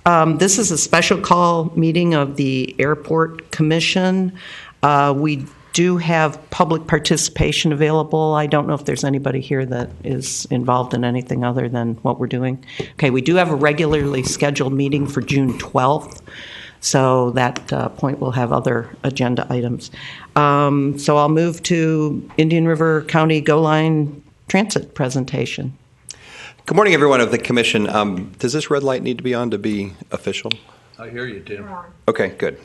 This is a special call meeting of the Airport Commission. We do have public participation available. I don't know if there's anybody here that is involved in anything other than what we're doing. Okay, we do have a regularly scheduled meeting for June 12th, so that point we'll have other agenda items. So I'll move to Indian River County GO Line Transit presentation. Good morning, everyone of the Commission. Does this red light need to be on to be official? I hear you, Tim. Okay, good.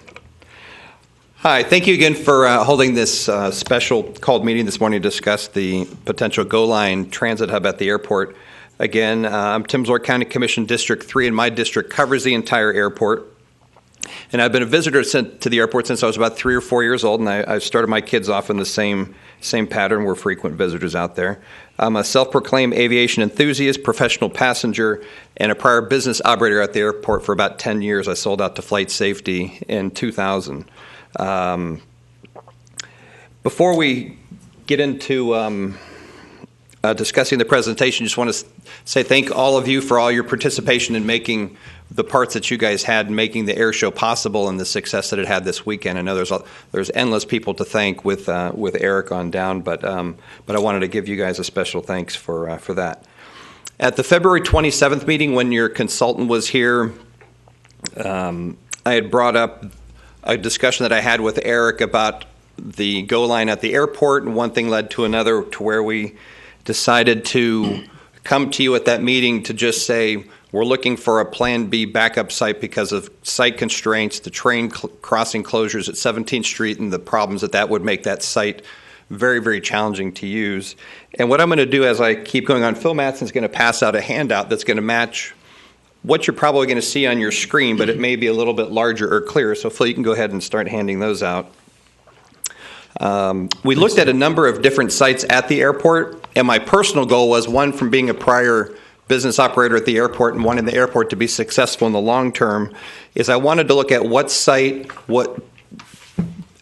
Hi, thank you again for holding this special called meeting this morning to discuss the potential GO Line transit hub at the airport. Again, I'm Tim Zork, County Commission District 3, and my district covers the entire airport. And I've been a visitor to the airport since I was about 3 or 4 years old, and I've started my kids off in the same pattern. We're frequent visitors out there. I'm a self-proclaimed aviation enthusiast, professional passenger, and a prior business operator at the airport for about 10 years. I sold out to Flight Safety in 2000. Before we get into discussing the presentation, just want to say thank all of you for all your participation in making the parts that you guys had in making the air show possible and the success that it had this weekend. I know there's endless people to thank with Eric on down, but I wanted to give you guys a special thanks for that. At the February 27th meeting, when your consultant was here, I had brought up a discussion that I had with Eric about the GO Line at the airport, and one thing led to another to where we decided to come to you at that meeting to just say we're looking for a Plan B backup site because of site constraints, the train crossing closures at 17th Street, and the problems that would make that site very, very challenging to use. And what I'm going to do as I keep going on, Phil Matson's going to pass out a handout that's going to match what you're probably going to see on your screen, but it may be a little bit larger or clearer. So Phil, you can go ahead and start handing those out. We looked at a number of different sites at the airport, and my personal goal was, one, from being a prior business operator at the airport and wanting the airport to be successful in the long term, is I wanted to look at what site, what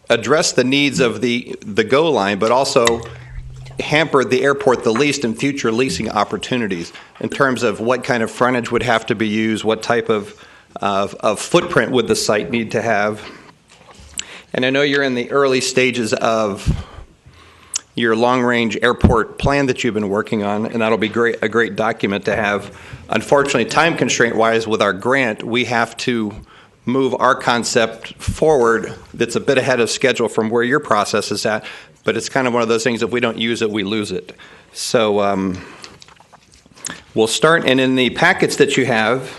addressed the needs of the GO Line, but also hampered the airport the least in future leasing opportunities in terms of what kind of frontage would have to be used, what type of footprint would the site need to have. And I know you're in the early stages of your long-range airport plan that you've been working on, and that'll be a great document to have. Unfortunately, time constraint-wise with our grant, we have to move our concept forward that's a bit ahead of schedule from where your process is at, but it's kind of one of those things, if we don't use it, we lose it. So we'll start, and in the packets that you have,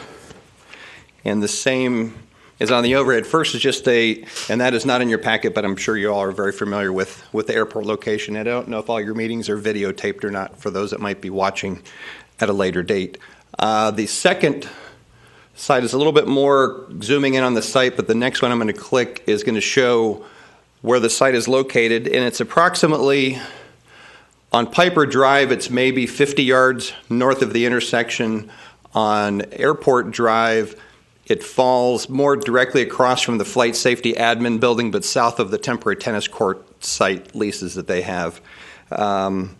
and the same is on the overhead. First is just and that is not in your packet, but I'm sure you all are very familiar with the airport location. And I don't know if all your meetings are videotaped or not for those that might be watching at a later date. The second site is a little bit more zooming in on the site, but the next one I'm going to click is going to show where the site is located, and it's approximately on Piper Drive. It's maybe 50 yards north of the intersection. On Airport Drive, it falls more directly across from the Flight Safety Admin Building, but south of the temporary tennis court site leases that they have. And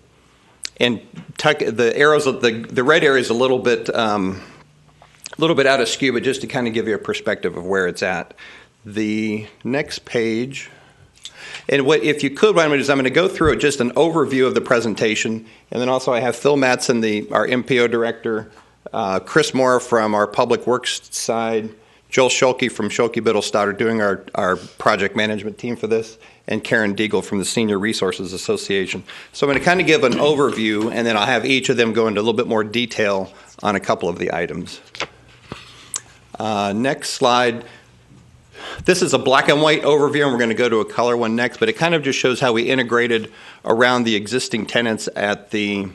the arrows, the red area is a little bit out of skew, but just to kind of give you a perspective of where it's at. The next page. And if you could, what I'm going to do is I'm going to go through just an overview of the presentation, and then also I have Phil Matson, our MPO director, Chris Moore from our Public Works side, Joel Schulke from Schulke Biddlestad are doing our project management team for this, and Karen Deagle from the Senior Resources Association. So I'm going to kind of give an overview, and then I'll have each of them go into a little bit more detail on a couple of the items. Next slide. This is a black and white overview, and we're going to go to a color one next, but it kind of just shows how we integrated around the existing tenants that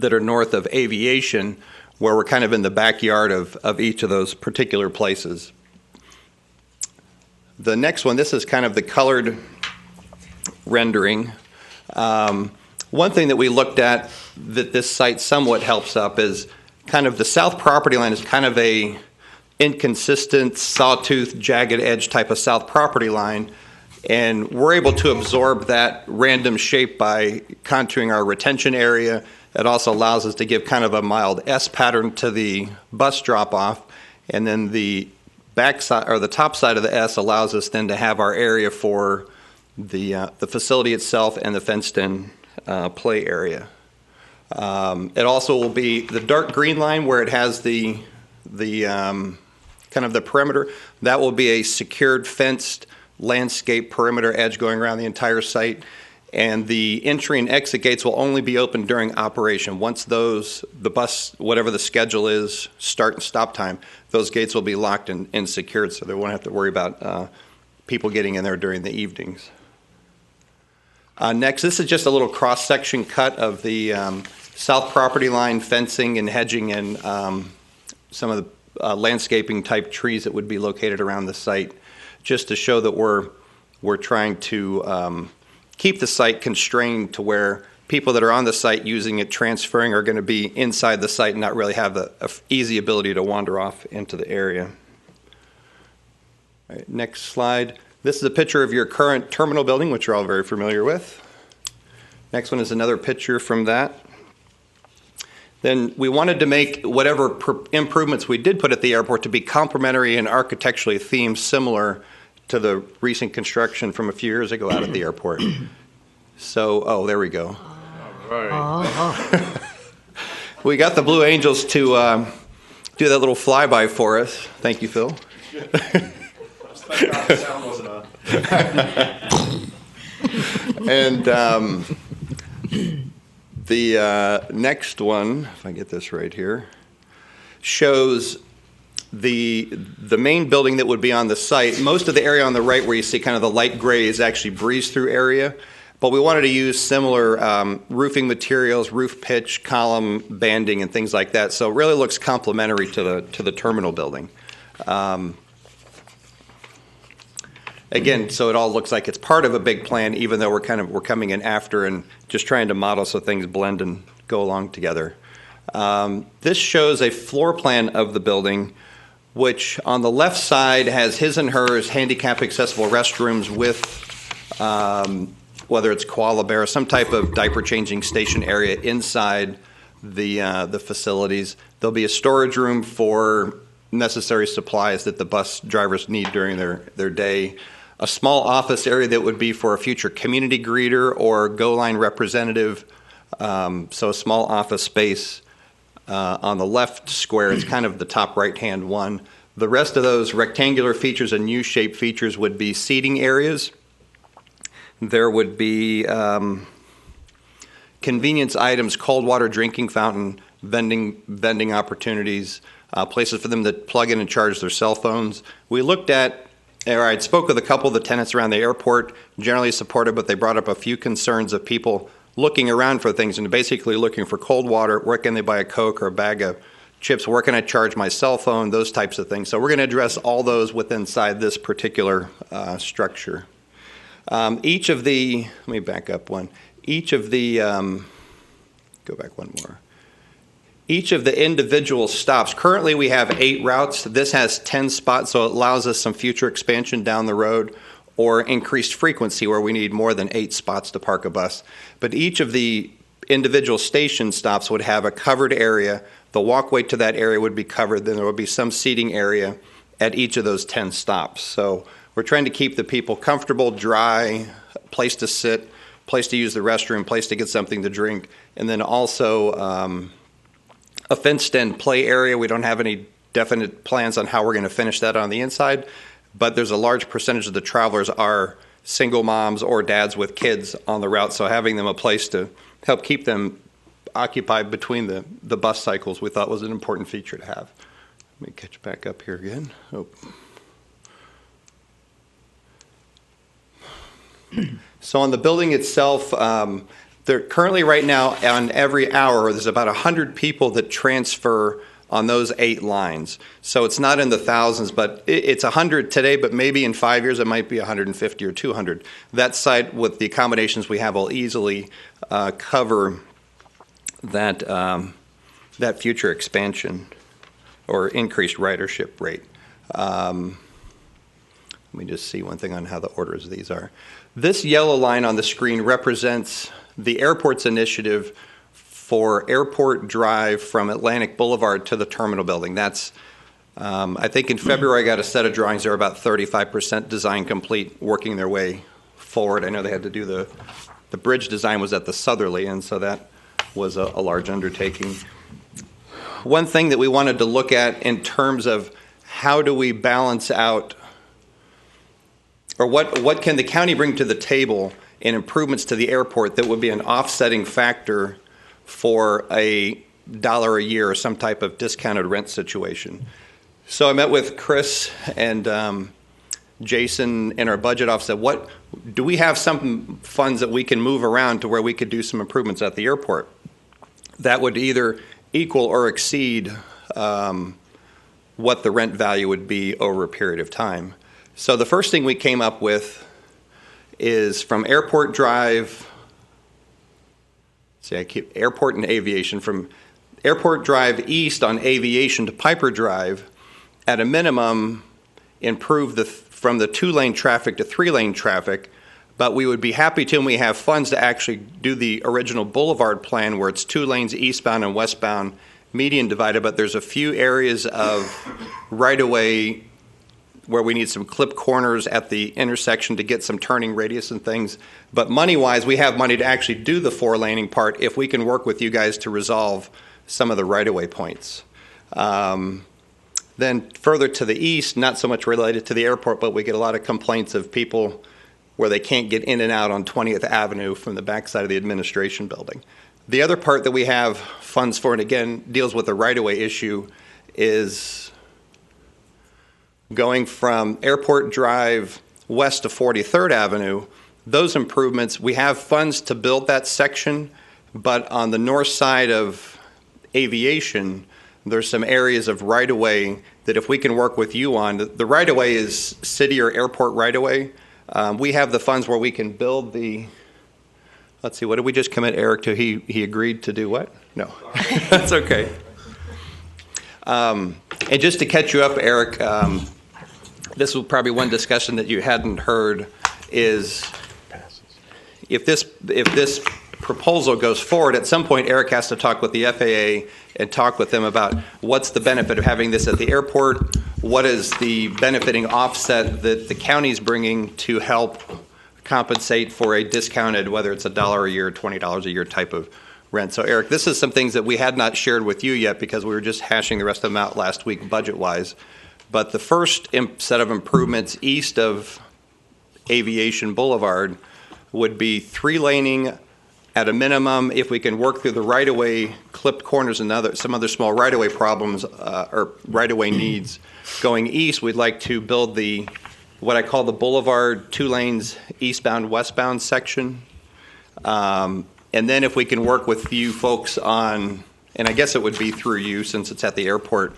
are north of Aviation, where we're kind of in the backyard of each of those particular places. The next one, this is kind of the colored rendering. One thing that we looked at that this site somewhat helps up is kind of the south property line is kind of a inconsistent, sawtooth, jagged edge type of south property line, and we're able to absorb that random shape by contouring our retention area. It also allows us to give kind of a mild S pattern to the bus drop-off, And then the back side, or the top side of the S, allows us then to have our area for the facility itself and the fenced-in play area. It also will be the dark green line where it has the kind of the perimeter. That will be a secured, fenced landscape perimeter edge going around the entire site. And the entry and exit gates will only be open during operation. Once the bus, whatever the schedule is, start and stop time, those gates will be locked and secured, so they won't have to worry about people getting in there during the evenings. Next, this is just a little cross-section cut of the south property line fencing and hedging and some of the landscaping type trees that would be located around the site, just to show that we're trying to keep the site constrained to where people that are on the site using it, transferring, are going to be inside the site and not really have the easy ability to wander off into the area. All right, next slide. This is a picture of your current terminal building, which you're all very familiar with. Next one is another picture from that. Then we wanted to make whatever improvements we did put at the airport to be complementary and architecturally themed, similar to the recent construction from a few years ago out at the airport. So, there we go. All right. We got the Blue Angels to do that little flyby for us. Thank you, Phil. Thank God the sound wasn't on. And the next one, if I get this right here, shows the main building that would be on the site. Most of the area on the right where you see kind of the light gray is actually breeze-through area, but we wanted to use similar roofing materials, roof pitch, column banding, and things like that. So it really looks complementary to the terminal building. Again, so it all looks like it's part of a big plan, even though we're coming in after and just trying to model so things blend and go along together. This shows a floor plan of the building, which on the left side has his and hers handicap accessible restrooms with whether it's koala bear, some type of diaper changing station area inside the facilities. There'll be a storage room for necessary supplies that the bus drivers need during their day. A small office area that would be for a future community greeter or Go Line representative. So a small office space. On the left square, it's kind of the top right-hand one. The rest of those rectangular features and U-shaped features would be seating areas. There would be convenience items, cold water drinking fountain, vending opportunities, places for them to plug in and charge their cell phones. We looked at, or I spoke with a couple of the tenants around the airport, generally supportive, but they brought up a few concerns of people looking around for things and basically looking for cold water. Where can they buy a Coke or a bag of chips? Where can I charge my cell phone? Those types of things. So we're going to address all those inside this particular structure. Each of the, let me back up one. Each of the, go back one more. Each of the individual stops, currently we have 8 routes. This has 10 spots, so it allows us some future expansion down the road or increased frequency where we need more than 8 spots to park a bus. But each of the individual station stops would have a covered area. The walkway to that area would be covered. Then there would be some seating area at each of those 10 stops. So we're trying to keep the people comfortable, dry, place to sit, place to use the restroom, place to get something to drink, and then also a fenced-in play area. We don't have any definite plans on how we're going to finish that on the inside, but there's a large percentage of the travelers are single moms or dads with kids on the route, so having them a place to help keep them occupied between the bus cycles we thought was an important feature to have. Let me catch back up here again. Oh. So on the building itself, there currently right now on every hour there's about 100 people that transfer on those 8 lines. So it's not in the thousands, but it's 100 today, but maybe in 5 years it might be 150 or 200. That site with the accommodations we have will easily cover that future expansion or increased ridership rate. Let me just see one thing on how the orders of these are. This yellow line on the screen represents the airport's initiative for Airport Drive from Atlantic Boulevard to the terminal building. That's I think in February I got a set of drawings. They were about 35% design complete, working their way forward. I know they had to do the bridge design was at the southerly end, so that was a large undertaking. One thing that we wanted to look at in terms of how do we balance out, or what can the county bring to the table in improvements to the airport that would be an offsetting factor for $1 a year or some type of discounted rent situation. So I met with Chris and Jason in our budget office. Said, what do we have some funds that we can move around to where we could do some improvements at the airport that would either equal or exceed what the rent value would be over a period of time. So the first thing we came up with is from Airport Drive. See, I keep Airport and Aviation, from Airport Drive east on Aviation to Piper Drive. At a minimum, improve from the 2-lane traffic to 3-lane traffic, but we would be happy to, and we have funds to actually do the original boulevard plan where it's 2 lanes eastbound and westbound, median divided, but there's a few areas of right-of-way where we need some clip corners at the intersection to get some turning radius and things. But money-wise, we have money to actually do the 4-laning part if we can work with you guys to resolve some of the right-of-way points. Then further to the east, not so much related to the airport, but we get a lot of complaints of people where they can't get in and out on 20th Avenue from the backside of the administration building. The other part that we have funds for, and again, deals with the right-of-way issue, is going from Airport Drive west to 43rd Avenue. Those improvements, we have funds to build that section, but on the north side of Aviation, there's some areas of right-of-way that if we can work with you on, the right-of-way is city or airport right-of-way. We have the funds where we can build the, let's see, what did we just commit Eric to? He agreed to do what? No, that's okay. And just to catch you up, Eric, this was probably one discussion that you hadn't heard is if this proposal goes forward, at some point Eric has to talk with the FAA and talk with them about what's the benefit of having this at the airport, what is the benefiting offset that the county's bringing to help compensate for a discounted, whether it's $1 a year or $20 a year type of rent. So Eric, this is some things that we had not shared with you yet because we were just hashing the rest of them out last week budget-wise. But the first set of improvements east of Aviation Boulevard would be 3-laning at a minimum. If we can work through the right-of-way clipped corners and some other small right-of-way problems or right-of-way needs going east, we'd like to build what I call the Boulevard 2 lanes eastbound westbound section. And then if we can work with you folks on, and I guess it would be through you since it's at the airport,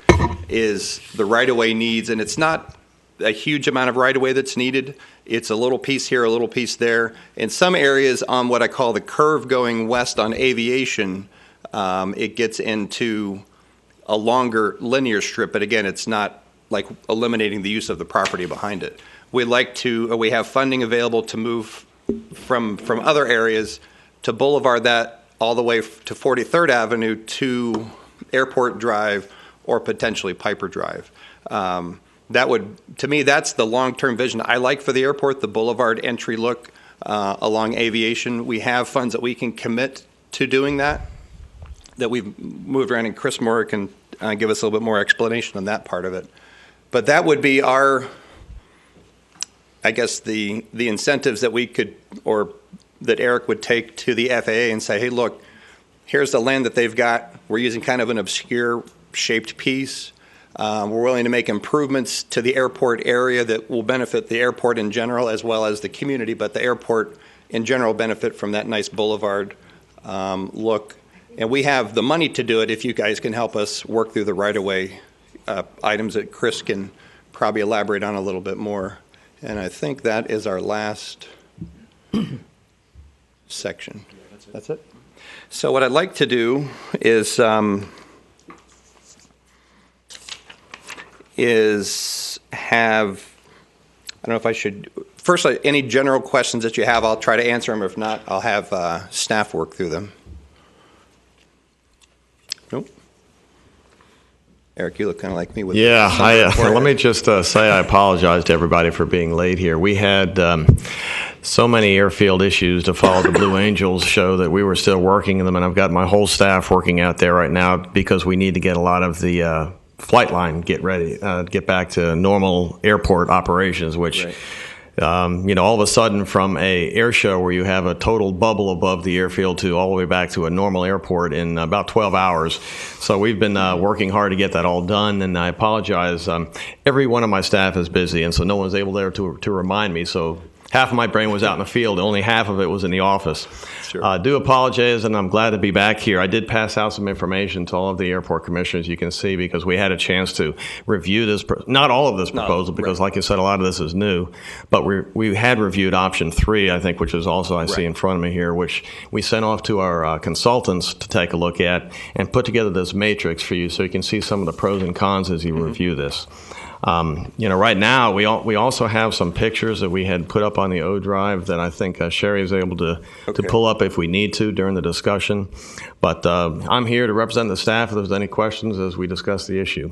is the right-of-way needs, and it's not a huge amount of right-of-way that's needed. It's a little piece here, a little piece there. In some areas on what I call the curve going west on Aviation, it gets into a longer linear strip, but again, it's not like eliminating the use of the property behind it. We have funding available to move from other areas to boulevard that all the way to 43rd Avenue to Airport Drive or potentially Piper Drive. That would, to me, that's the long-term vision I like for the airport, the boulevard entry look along Aviation. We have funds that we can commit to doing that we've moved around, and Chris Moore can give us a little bit more explanation on that part of it. But that would be our, I guess, the incentives that we could, or that Eric would take to the FAA and say, hey, look, here's the land that they've got. We're using kind of an obscure shaped piece. We're willing to make improvements to the airport area that will benefit the airport in general as well as the community, but the airport in general benefit from that nice boulevard look. And we have the money to do it if you guys can help us work through the right-of-way items that Chris can probably elaborate on a little bit more. And I think that is our last section. That's it? So what I'd like to do is have, I don't know if I should, first, any general questions that you have, I'll try to answer them. If not, I'll have staff work through them. Nope. Eric, you look kind of like me with Yeah, the let me just say I apologize to everybody for being late here. We had so many airfield issues to follow the Blue Angels show that we were still working them, and I've got my whole staff working out there right now because we need to get a lot of the flight line get back to normal airport operations, which. Right. All of a sudden from a air show where you have a total bubble above the airfield to all the way back to a normal airport in about 12 hours. So we've been working hard to get that all done, and I apologize. Every one of my staff is busy, and so no one's able there to remind me. So half of my brain was out in the field. Only half of it was in the office. Sure. I do apologize, and I'm glad to be back here. I did pass out some information to all of the airport commissioners, you can see, because we had a chance to review this, not all of this proposal, because like you said, a lot of this is new, but we had reviewed option 3, I think, which is also, I see in front of me here, which we sent off to our consultants to take a look at and put together this matrix for you so you can see some of the pros and cons as you review this. Right now, we also have some pictures that we had put up on the O drive that I think Sherry is able to pull up if we need to during the discussion. But I'm here to represent the staff if there's any questions as we discuss the issue.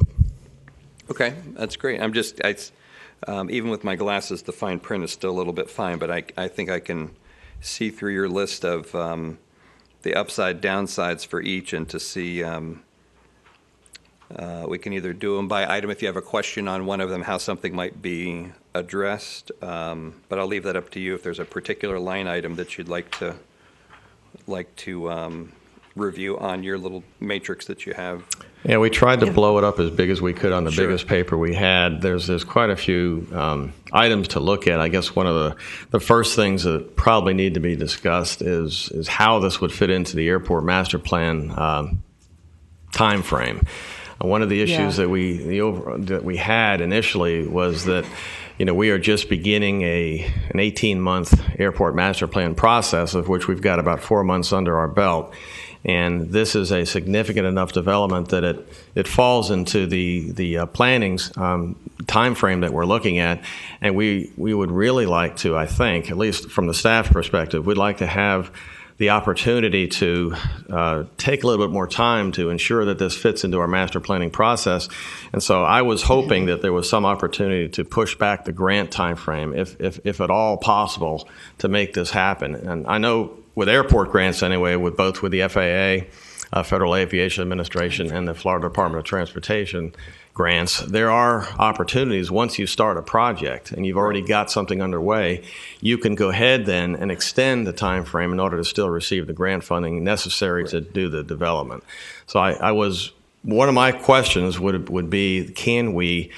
Okay, that's great. Even with my glasses, the fine print is still a little bit fine, but I think I can see through your list of the upside downsides for each and to see. We can either do them by item if you have a question on one of them, how something might be addressed. But I'll leave that up to you if there's a particular line item that you'd like to review on your little matrix that you have. Yeah, we tried to blow it up as big as we could on the Sure. biggest paper we had. There's quite a few items to look at. I guess one of the first things that probably need to be discussed is how this would fit into the airport master plan time frame. One of the issues that we had initially was that, we are just beginning an 18-month airport master plan process, of which we've got about 4 months under our belt. And this is a significant enough development that it falls into the planning's time frame that we're looking at. And we would really like to, I think, at least from the staff perspective, we'd like to have the opportunity to take a little bit more time to ensure that this fits into our master planning process. And so I was hoping that there was some opportunity to push back the grant time frame, if at all possible, to make this happen. And I know with airport grants anyway, with the FAA, Federal Aviation Administration, and the Florida Department of Transportation grants, there are opportunities once you start a project and you've already got something underway, you can go ahead then and extend the time frame in order to still receive the grant funding necessary to do the development. So one of my questions would be, can we,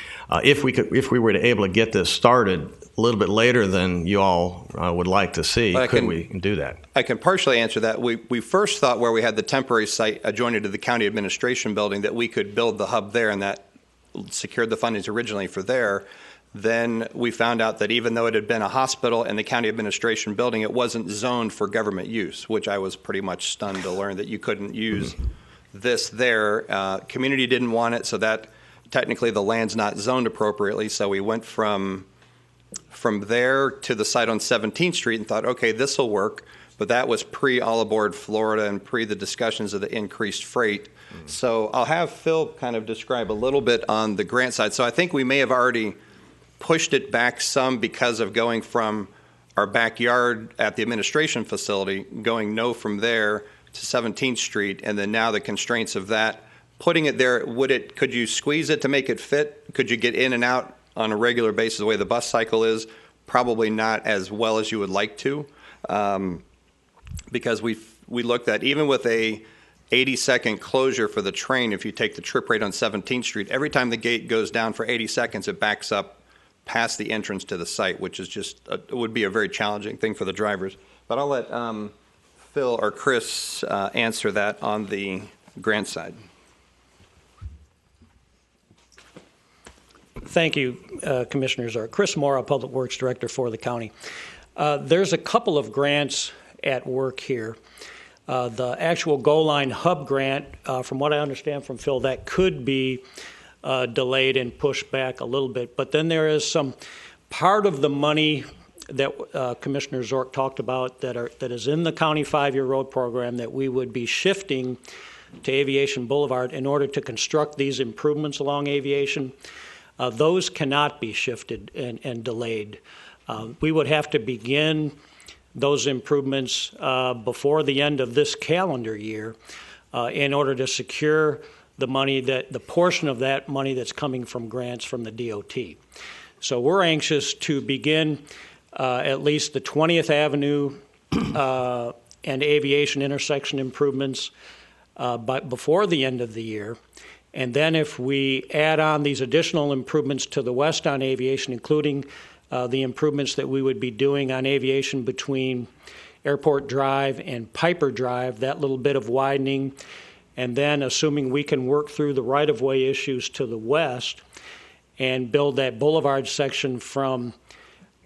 if we were able to get this started a little bit later than you all would like to see, could we do that? I can partially answer that. We first thought where we had the temporary site adjoining to the county administration building that we could build the hub there, and that secured the fundings originally for there. Then we found out that even though it had been a hospital and the county administration building, it wasn't zoned for government use, which I was pretty much stunned to learn that you couldn't use this there. Community didn't want it, so that technically the land's not zoned appropriately. So we went from there to the site on 17th Street and thought, okay, this will work. But that was pre-All Aboard Florida and pre the discussions of the increased freight. So I'll have Phil kind of describe a little bit on the grant side. So I think we may have already pushed it back some because of going from our backyard at the administration facility, going from there to 17th Street, and then now the constraints of that. Putting it there, could you squeeze it to make it fit? Could you get in and out on a regular basis the way the bus cycle is? Probably not as well as you would like to. Because we looked at, even with a 80-second closure for the train, if you take the trip rate on 17th Street, every time the gate goes down for 80 seconds, it backs up past the entrance to the site, which is it would be a very challenging thing for the drivers. But I'll let Phil or Chris answer that on the grant side. Thank you, Commissioners. Chris Mora, Public Works Director for the county. There's a couple of grants at work here. The actual Goal Line Hub grant, from what I understand from Phil, that could be delayed and pushed back a little bit. But then there is some part of the money that Commissioner Zork talked about that is in the county 5-year road program that we would be shifting to Aviation Boulevard in order to construct these improvements along Aviation, those cannot be shifted and delayed. We would have to begin those improvements before the end of this calendar year in order to secure the portion of that money that's coming from grants from the DOT. So we're anxious to begin at least the 20th Avenue and Aviation intersection improvements before the end of the year. And then if we add on these additional improvements to the west on Aviation, including the improvements that we would be doing on Aviation between Airport Drive and Piper Drive, that little bit of widening, and then assuming we can work through the right-of-way issues to the west and build that boulevard section from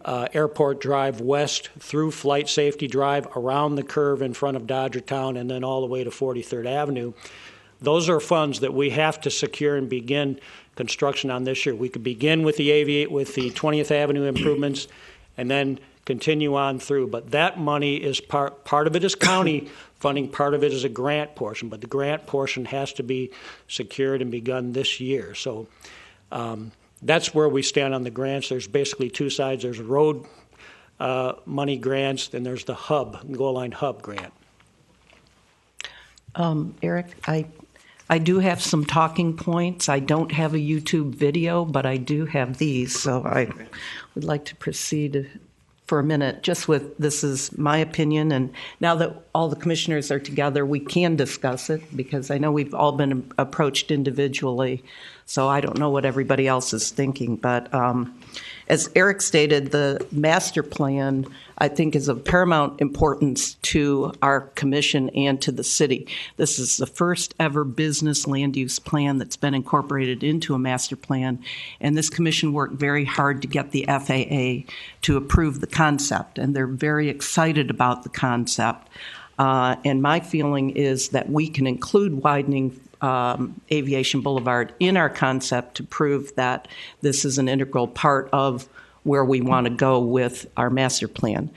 Airport Drive west through Flight Safety Drive, around the curve in front of Dodgertown, and then all the way to 43rd Avenue. Those are funds that we have to secure and begin construction on this year. We could begin with the 20th Avenue improvements and then continue on through. But that money is part of it is county funding, part of it is a grant portion. But the grant portion has to be secured and begun this year. So that's where we stand on the grants. There's basically two sides. There's road money grants, and there's the Goal Line Hub grant. Eric, I do have some talking points. I don't have a YouTube video, but I do have these, so I would like to proceed for a minute just with, this is my opinion, and now that all the commissioners are together, we can discuss it, because I know we've all been approached individually, so I don't know what everybody else is thinking. But as Eric stated, the master plan, I think, is of paramount importance to our commission and to the city. This is the first ever business land use plan that's been incorporated into a master plan, and this commission worked very hard to get the FAA to approve the concept, and they're very excited about the concept. And my feeling is that we can include widening Aviation Boulevard in our concept to prove that this is an integral part of where we want to go with our master plan.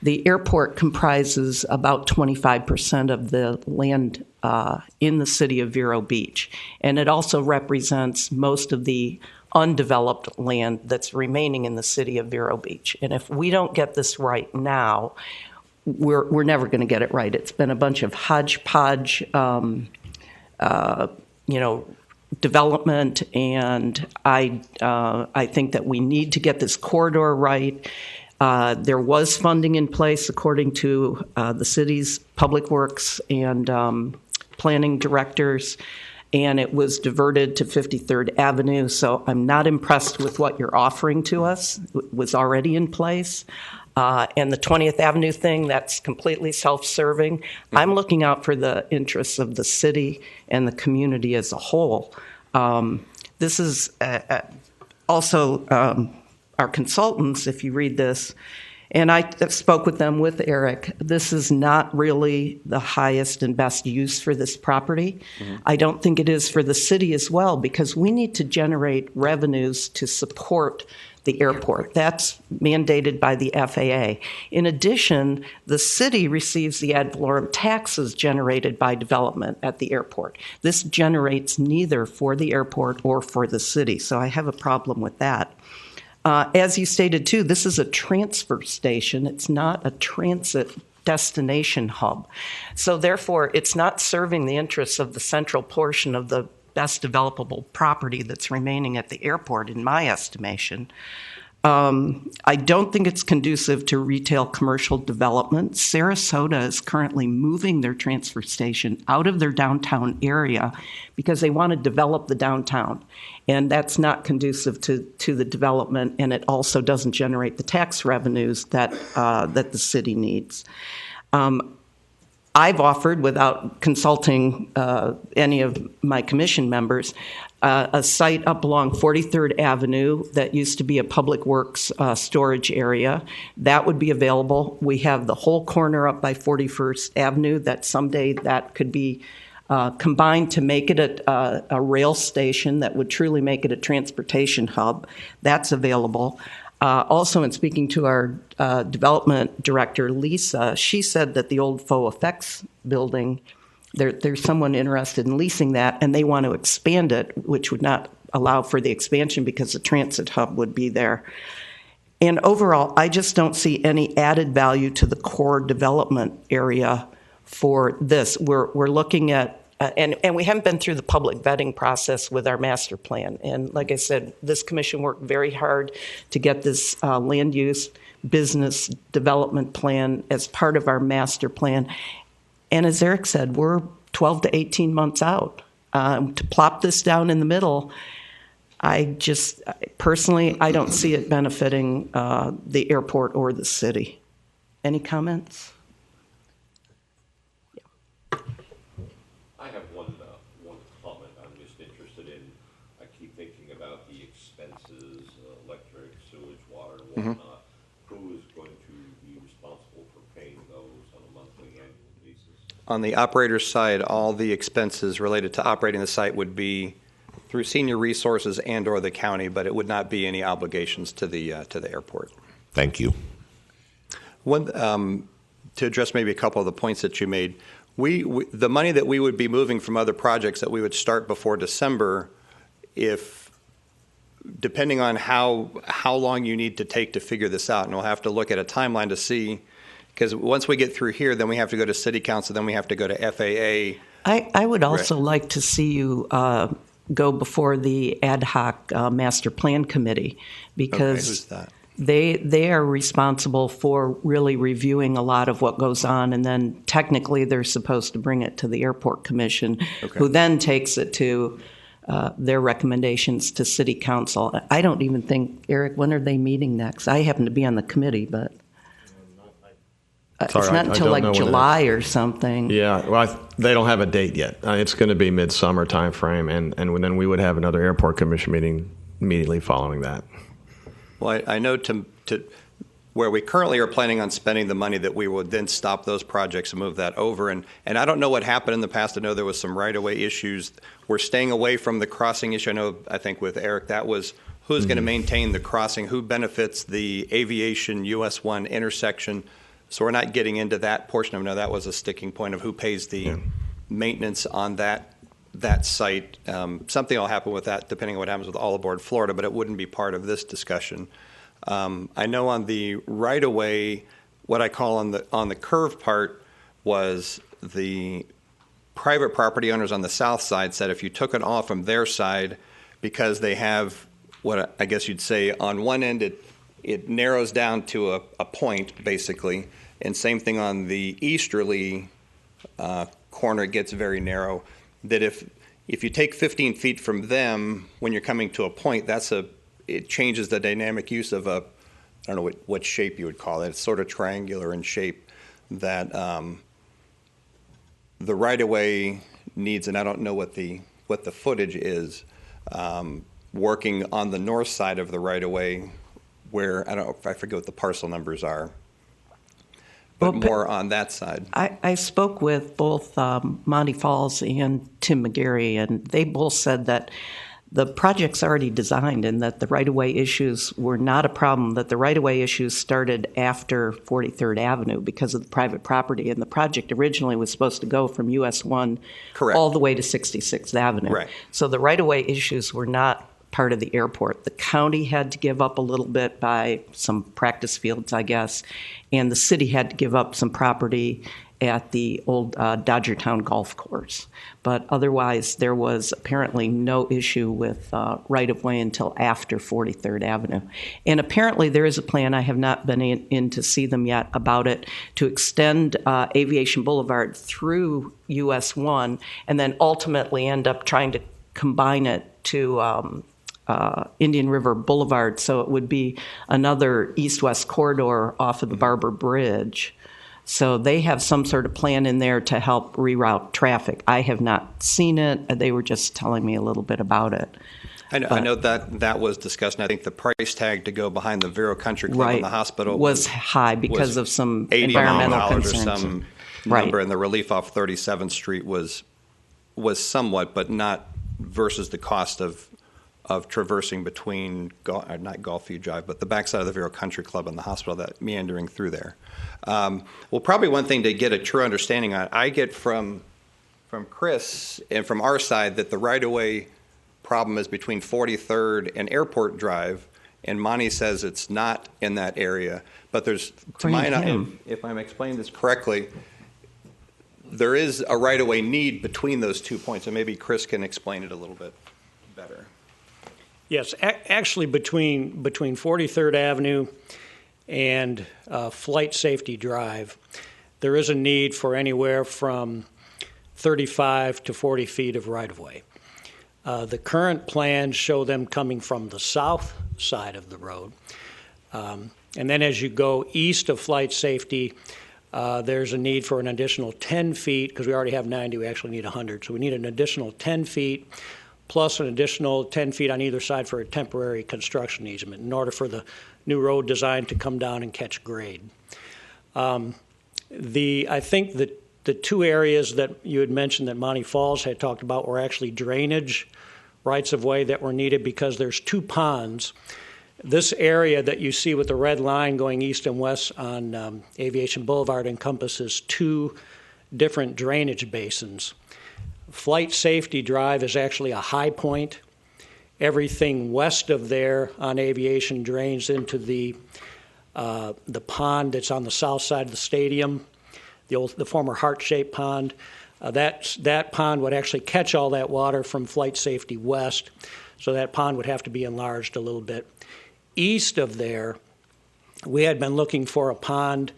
The airport comprises about 25% of the land in the city of Vero Beach, and it also represents most of the undeveloped land that's remaining in the city of Vero Beach. And if we don't get this right now, we're never going to get it right. It's been a bunch of hodgepodge, development, and I think that we need to get this corridor right. There was funding in place according to the city's public works and planning directors, and it was diverted to 53rd Avenue. So I'm not impressed with what you're offering to us. It was already in place. And the 20th Avenue thing, that's completely self-serving. I'm looking out for the interests of the city and the community as a whole. This is also our consultants, if you read this, and I spoke with them, with Eric. This is not really the highest and best use for this property. Mm-hmm. I don't think it is for the city as well, because we need to generate revenues to support the airport. That's mandated by the FAA. In addition, the city receives the ad valorem taxes generated by development at the airport. This generates neither for the airport or for the city, so I have a problem with that. As you stated, too, this is a transfer station. It's not a transit destination hub. So therefore, it's not serving the interests of the central portion of the best developable property that's remaining at the airport, in my estimation. I don't think it's conducive to retail commercial development. Sarasota is currently moving their transfer station out of their downtown area because they want to develop the downtown. And that's not conducive to the development, and it also doesn't generate the tax revenues that the city needs. I've offered, without consulting any of my commission members, a site up along 43rd Avenue that used to be a public works storage area. That would be available. We have the whole corner up by 41st Avenue that someday that could be combined to make it a rail station that would truly make it a transportation hub. That's available. Also, in speaking to our development director, Lisa, she said that the old Faux Effects building there's someone interested in leasing that, and they want to expand it, which would not allow for the expansion because the transit hub would be there. And overall, I just don't see any added value to the core development area for this. We're looking at, and we haven't been through the public vetting process with our master plan. And like I said, this commission worked very hard to get this land use business development plan as part of our master plan. And as Eric said, we're 12 to 18 months out. To plop this down in the middle, I just, personally, I don't see it benefiting the airport or the city. Any comments? I have one comment I'm just interested in. I keep thinking about the expenses, electric, sewage, water, and whatnot. Who is going to be responsible for paying those on a monthly, annual basis? On the operator's side, all the expenses related to operating the site would be through senior resources and or the county, but it would not be any obligations to the airport. Thank you. One, to address maybe a couple of the points that you made, the money that we would be moving from other projects that we would start before December, if depending on how long you need to take to figure this out, and we'll have to look at a timeline to see, because once we get through here, then we have to go to City Council, then we have to go to FAA. I would also like to see you go before the ad hoc master plan committee, because who's that? They are responsible for really reviewing a lot of what goes on, and then technically they're supposed to bring it to the airport commission, who then takes it to their recommendations to city council. I don't even think, Eric, when are they meeting next? I happen to be on the committee, but it's Sorry, not I until don't like know when it July or something. Yeah, well, they don't have a date yet. It's going to be midsummer time frame, and then we would have another airport commission meeting immediately following that. Well, I know to where we currently are planning on spending the money, that we would then stop those projects and move that over. And I don't know what happened in the past. I know there was some right-of-way issues. We're staying away from the crossing issue. I think with Eric, that was who's going to maintain the crossing, who benefits the aviation US 1 intersection. So we're not getting into that portion of it. I know that was a sticking point of who pays the maintenance on that site. Something will happen with that depending on what happens with All Aboard Florida, but it wouldn't be part of this discussion. I know on the right-of-way, what I call on the curve part was the private property owners on the south side said if you took it off from their side, because they have what I guess you'd say on one end it narrows down to a point basically, and same thing on the easterly corner, it gets very narrow. That if you take 15 feet from them when you're coming to a point, it changes the dynamic use of I don't know what shape you would call it. It's sort of triangular in shape that the right-of-way needs, and I don't know what the footage is, working on the north side of the right-of-way where, I forget what the parcel numbers are, but more on that side. I spoke with both Monty Falls and Tim McGarry, and they both said that the project's already designed and that the right-of-way issues were not a problem, that the right-of-way issues started after 43rd Avenue because of the private property, and the project originally was supposed to go from US 1 all the way to 66th Avenue. Right. So the right-of-way issues were not part of the airport. The county had to give up a little bit by some practice fields, I guess, and the city had to give up some property at the old Dodgertown Golf Course. But otherwise, there was apparently no issue with right-of-way until after 43rd Avenue. And apparently there is a plan, I have not been in to see them yet, about it, to extend Aviation Boulevard through US 1 and then ultimately end up trying to combine it to Indian River Boulevard, so it would be another east-west corridor off of the Barber Bridge. So they have some sort of plan in there to help reroute traffic. I have not seen it. They were just telling me a little bit about it. I know that was discussed, and I think the price tag to go behind the Vero Country Club and the hospital was high because of some $80 environmental concerns. or some number, and the relief off 37th Street was somewhat, but not versus the cost of traversing between, not Gulfview Drive, but the backside of the Vero Country Club and the hospital, that meandering through there. Well, probably one thing to get a true understanding on, I get from from Chris and from our side that the right-of-way problem is between 43rd and Airport Drive, and Monty says it's not in that area. But there's, to my knowledge, if I'm explaining this correctly, there is a right-of-way need between those 2 points, and maybe Chris can explain it a little bit better. Yes, actually between 43rd Avenue and Flight Safety Drive, there is a need for anywhere from 35 to 40 feet of right-of-way. The current plans show them coming from the south side of the road. And then as you go east of Flight Safety, there's a need for an additional 10 feet, because we already have 90, we actually need 100. So we need an additional 10 feet plus an additional 10 feet on either side for a temporary construction easement in order for the new road design to come down and catch grade. I think that the two areas that you had mentioned that Monty Falls had talked about were actually drainage rights of way that were needed because there's two ponds. This area that you see with the red line going east and west on Aviation Boulevard encompasses two different drainage basins. Flight Safety Drive is actually a high point. Everything west of there on Aviation drains into the pond that's on the south side of the stadium, the former heart-shaped pond. That pond would actually catch all that water from Flight Safety West, so that pond would have to be enlarged a little bit. East of there, we had been looking for a pond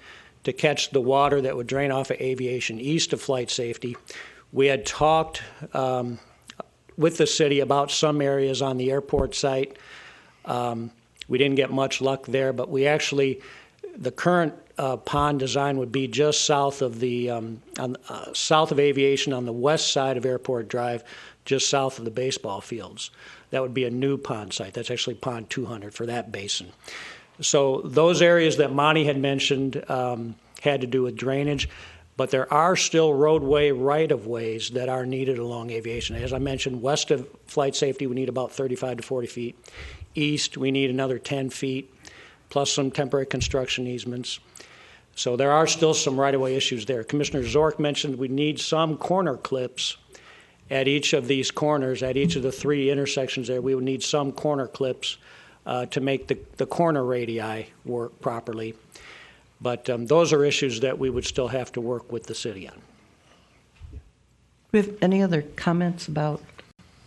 to catch the water that would drain off of Aviation east of Flight Safety. We had talked with the city about some areas on the airport site. We didn't get much luck there, but the current pond design would be just south of south of Aviation on the west side of Airport Drive, just south of the baseball fields. That would be a new pond site. That's actually pond 200 for that basin. So those areas that Monty had mentioned had to do with drainage, but there are still roadway right-of-ways that are needed along Aviation. As I mentioned, west of Flight Safety, we need about 35 to 40 feet. East, we need another 10 feet, plus some temporary construction easements. So there are still some right-of-way issues there. Commissioner Zork mentioned we need some corner clips at each of these corners, at each of the three intersections there. We would need some corner clips to make the corner radii work properly. But those are issues that we would still have to work with the city on. Do we have any other comments about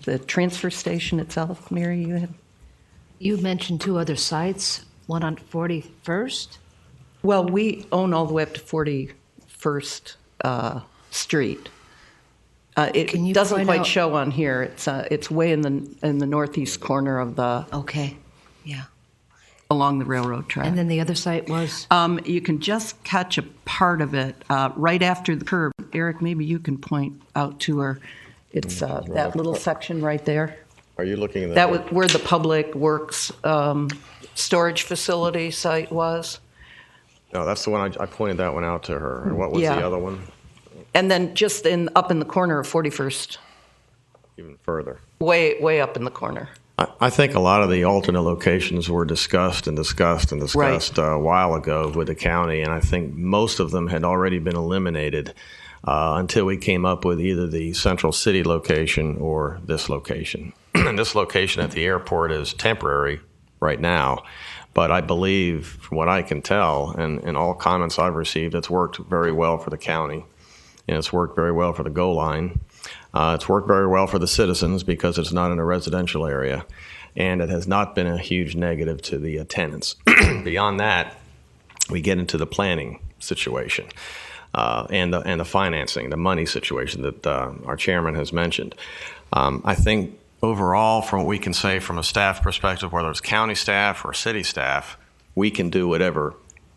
the transfer station itself, Mary? You mentioned two other sites, one on 41st? Well, we own all the way up to 41st Street. It doesn't quite show on here. It's way in the northeast corner of the Okay, yeah. along the railroad track. And then the other site was? You can just catch a part of it right after the curb. Eric, maybe you can point out to her. It's that little section right there. Are you looking at That was where the Public Works storage facility site was. No, that's the one I pointed that one out to her. And what was Yeah. the other one? And then just up in the corner of 41st, Even further. way up in the corner. I think a lot of the alternate locations were discussed Right. a while ago with the county, and I think most of them had already been eliminated until we came up with either the Central City location or this location. And this location at the airport is temporary right now, but I believe, from what I can tell, and all comments I've received, it's worked very well for the county, and it's worked very well for the GO line. It's worked very well for the citizens because it's not in a residential area, and it has not been a huge negative to the tenants. Beyond that, we get into the planning situation and the financing, the money situation that our chairman has mentioned. I think overall, from what we can say from a staff perspective, whether it's county staff or city staff, we can do whatever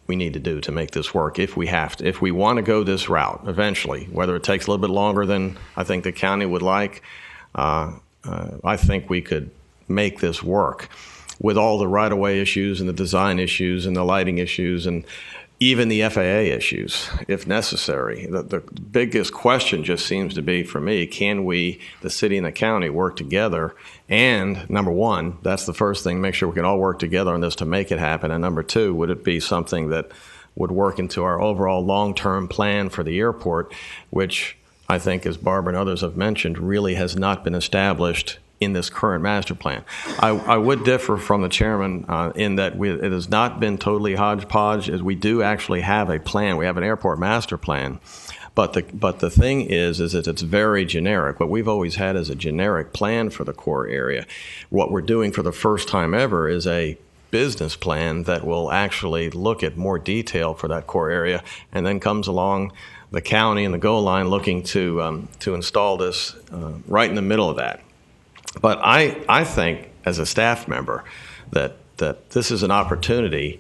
we need to do to make this work if we have to. If we want to go this route eventually, whether it takes a little bit longer than I think the county would like, I think we could make this work with all the right-of-way issues and the design issues and the lighting issues and even the FAA issues, if necessary. The biggest question just seems to be, for me, can we, the city and the county, work together? And number one, that's the first thing, make sure we can all work together on this to make it happen. And number two, would it be something that would work into our overall long-term plan for the airport, which I think, as Barbara and others have mentioned, really has not been established in this current master plan. I would differ from the chairman in that it has not been totally hodgepodge, as we do actually have a plan. We have an airport master plan. But the thing is that it's very generic. What we've always had is a generic plan for the core area. What we're doing for the first time ever is a business plan that will actually look at more detail for that core area, and then comes along the county and the goal line looking to install this right in the middle of that. But I think, as a staff member, that this is an opportunity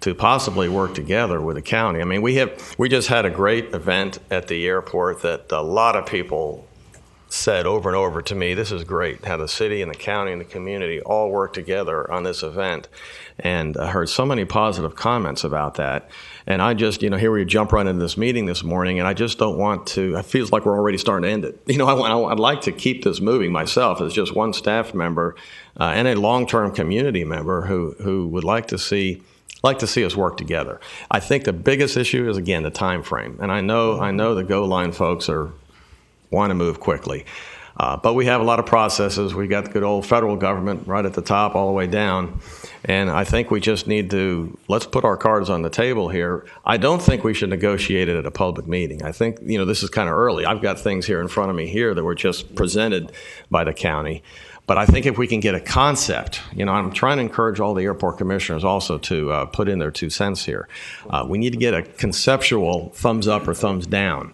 to possibly work together with the county. I mean, we just had a great event at the airport that a lot of people said over and over to me, this is great, how the city and the county and the community all work together on this event. And I heard so many positive comments about that. And I just, here we jump right into this meeting this morning, and I just don't want to, it feels like we're already starting to end it. I'd like to keep this moving myself as just one staff member and a long-term community member who would like to see us work together. I think the biggest issue is, again, the time frame. And I know the Go Line folks want to move quickly. But we have a lot of processes. We got the good old federal government right at the top all the way down. And I think we just need to, let's put our cards on the table here. I don't think we should negotiate it at a public meeting. I think, this is kind of early. I've got things here in front of me here that were just presented by the county. But I think if we can get a concept, I'm trying to encourage all the airport commissioners also to put in their 2 cents here. We need to get a conceptual thumbs up or thumbs down.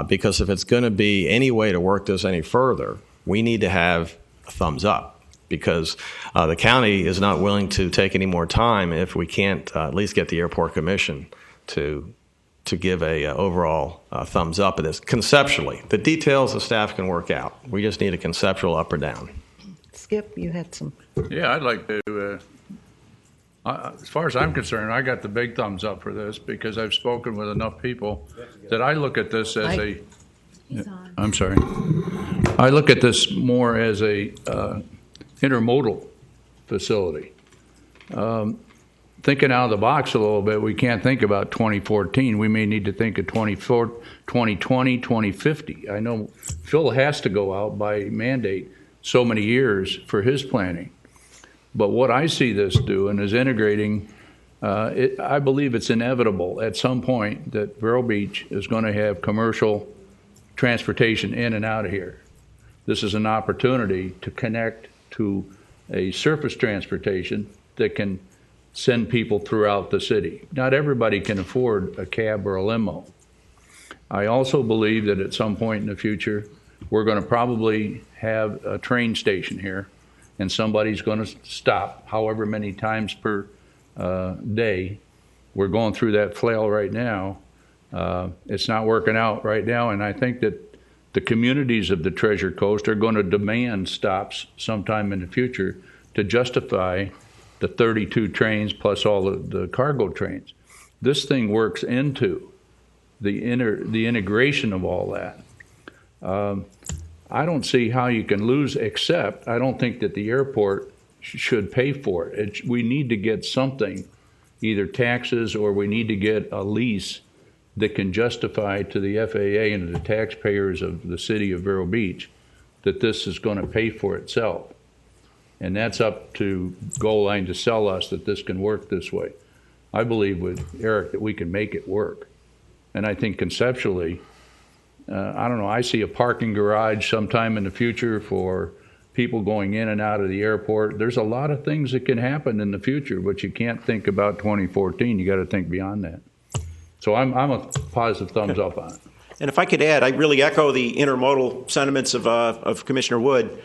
Because if it's going to be any way to work this any further, we need to have a thumbs up, because the county is not willing to take any more time if we can't at least get the airport commission to give a overall thumbs up of this conceptually. The details the staff can work out. We just need a conceptual up or down. Skip, you had some. Yeah, I'd like to, as far as I'm concerned, I got the big thumbs up for this, because I've spoken with enough people that I look at this as I'm sorry. I look at this more as a intermodal facility. Thinking out of the box a little bit, we can't think about 2014. We may need to think of 2020, 2050. I know Phil has to go out by mandate so many years for his planning. But what I see this doing is integrating, I believe it's inevitable at some point that Vero Beach is going to have commercial transportation in and out of here. This is an opportunity to connect to a surface transportation that can send people throughout the city. Not everybody can afford a cab or a limo. I also believe that at some point in the future, we're going to probably have a train station here, and somebody's going to stop however many times per day. We're going through that flail right now. It's not working out right now, and I think that the communities of the Treasure Coast are going to demand stops sometime in the future to justify the 32 trains plus all the cargo trains. This thing works into the integration of all that. I don't see how you can lose, except I don't think that the airport should pay for it. We need to get something, either taxes or we need to get a lease that can justify to the FAA and to the taxpayers of the city of Vero Beach that this is going to pay for itself. And that's up to Goal Line to sell us that this can work this way. I believe with Eric that we can make it work. And I think conceptually, I don't know, I see a parking garage sometime in the future for people going in and out of the airport. There's a lot of things that can happen in the future, but you can't think about 2014. You got to think beyond that. So I'm a positive thumbs up on it. And if I could add, I really echo the intermodal sentiments of Commissioner Wood.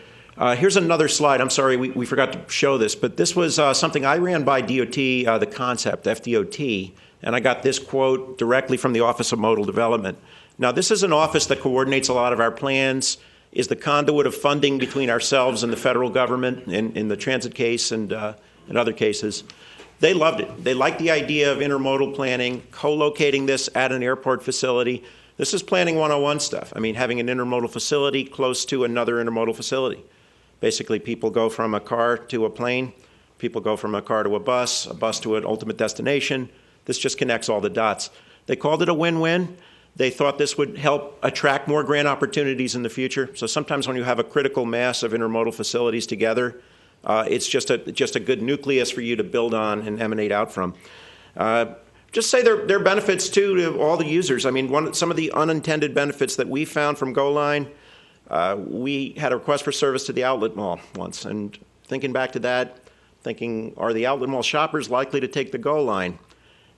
Here's another slide. I'm sorry, we forgot to show this, but this was something I ran by DOT, the concept, FDOT, and I got this quote directly from the Office of Modal Development. Now, this is an office that coordinates a lot of our plans, is the conduit of funding between ourselves and the federal government in the transit case and in other cases. They loved it. They liked the idea of intermodal planning, co-locating this at an airport facility. This is planning 101 stuff. I mean, having an intermodal facility close to another intermodal facility. Basically, people go from a car to a plane. People go from a car to a bus to an ultimate destination. This just connects all the dots. They called it a win-win. They thought this would help attract more grant opportunities in the future. So sometimes when you have a critical mass of intermodal facilities together, it's just a good nucleus for you to build on and emanate out from. Just say there are benefits, too, to all the users. I mean, some of the unintended benefits that we found from Go Line, we had a request for service to the outlet mall once. And thinking back to that, are the outlet mall shoppers likely to take the Go Line?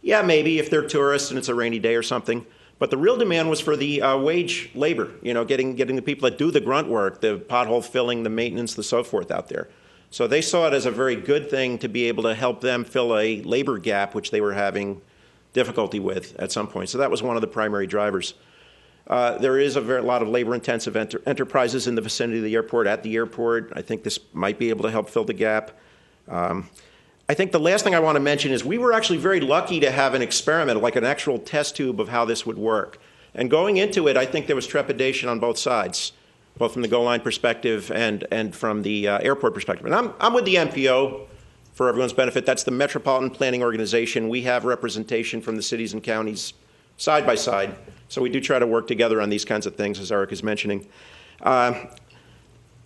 Yeah, maybe if they're tourists and it's a rainy day or something. But the real demand was for the wage labor, getting the people that do the grunt work, the pothole filling, the maintenance, the so forth out there. So they saw it as a very good thing to be able to help them fill a labor gap, which they were having difficulty with at some point. So that was one of the primary drivers. There is a lot of labor-intensive enterprises in the vicinity of the airport, at the airport. I think this might be able to help fill the gap. I think the last thing I want to mention is we were actually very lucky to have an experiment, like an actual test tube of how this would work. And going into it, I think there was trepidation on both sides, both from the Go Line perspective and from the airport perspective. And I'm with the MPO for everyone's benefit. That's the Metropolitan Planning Organization. We have representation from the cities and counties side by side. So we do try to work together on these kinds of things, as Eric is mentioning.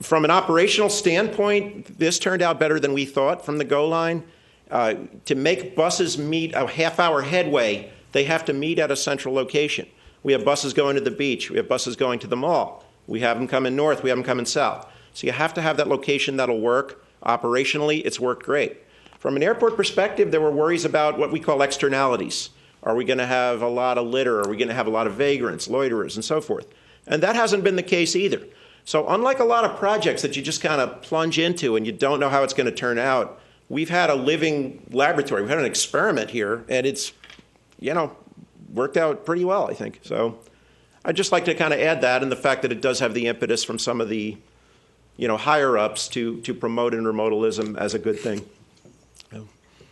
From an operational standpoint, this turned out better than we thought from the Go Line. To make buses meet a half-hour headway, they have to meet at a central location. We have buses going to the beach. We have buses going to the mall. We have them coming north. We have them coming south. So you have to have that location that'll work. Operationally, it's worked great. From an airport perspective, there were worries about what we call externalities. Are we going to have a lot of litter? Are we going to have a lot of vagrants, loiterers, and so forth? And that hasn't been the case either. So unlike a lot of projects that you just kind of plunge into and you don't know how it's going to turn out, we've had a living laboratory. We've had an experiment here, and it's, worked out pretty well, I think. So I'd just like to kind of add that, and the fact that it does have the impetus from some of the, higher-ups to promote intermodalism as a good thing.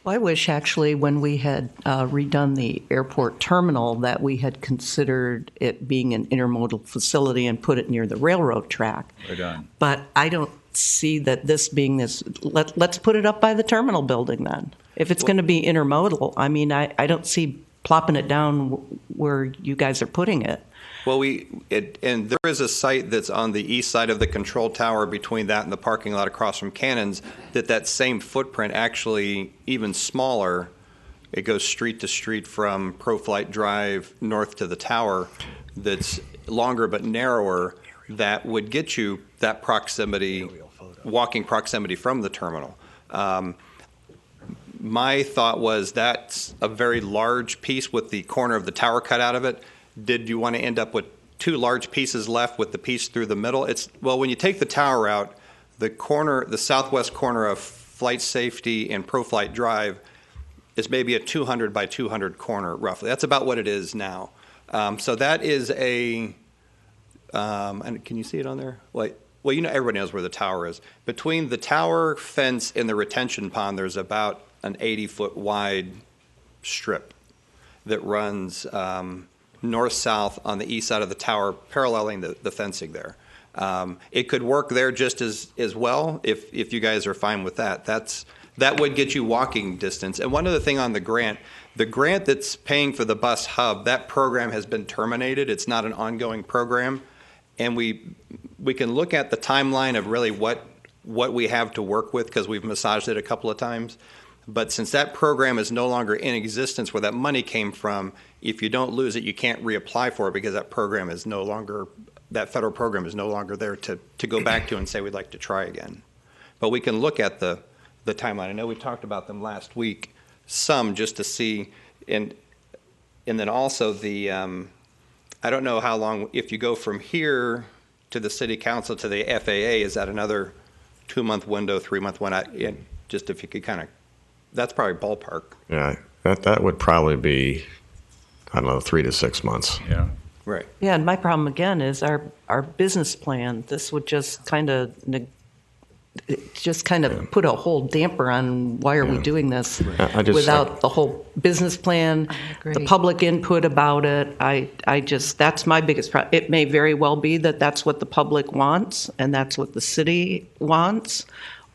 Well, I wish actually when we had redone the airport terminal that we had considered it being an intermodal facility and put it near the railroad track. Right on. But I don't see that this being this, let's put it up by the terminal building then. If it's going to be intermodal, I mean, I don't see plopping it down where you guys are putting it. Well, and there is a site that's on the east side of the control tower between that and the parking lot across from Cannon's that same footprint actually even smaller. It goes street to street from ProFlight Drive north to the tower. That's longer but narrower. That would get you that proximity, walking proximity from the terminal. My thought was that's a very large piece with the corner of the tower cut out of it. Did you want to end up with two large pieces left with the piece through the middle? When you take the tower out, the southwest corner of Flight Safety and ProFlight Drive is maybe a 200 by 200 corner, roughly. That's about what it is now. So that is and can you see it on there? Everybody knows where the tower is. Between the tower fence and the retention pond, there's about an 80-foot wide strip that runs north-south on the east side of the tower, paralleling the fencing there. It could work there just as well if you guys are fine with that. That would get you walking distance. And one other thing on the grant that's paying for the bus hub, that program has been terminated. It's not an ongoing program. And we can look at the timeline of really what we have to work with because we've massaged it a couple of times. But since that program is no longer in existence, where that money came from, if you don't lose it, you can't reapply for it because that federal program is no longer there to go back to and say we'd like to try again. But we can look at the timeline. I know we talked about them last week, some just to see, and then also I don't know how long, if you go from here to the city council to the FAA, is that another 2-month window, 3-month window? Just if you could kind of, that's probably ballpark. Yeah, that would probably be, 3 to 6 months. Yeah. Right. Yeah, and my problem again is our business plan. This would just kind of put a whole damper on why are we doing this without the whole business plan, the public input about it. That's my biggest problem. It may very well be that that's what the public wants and that's what the city wants,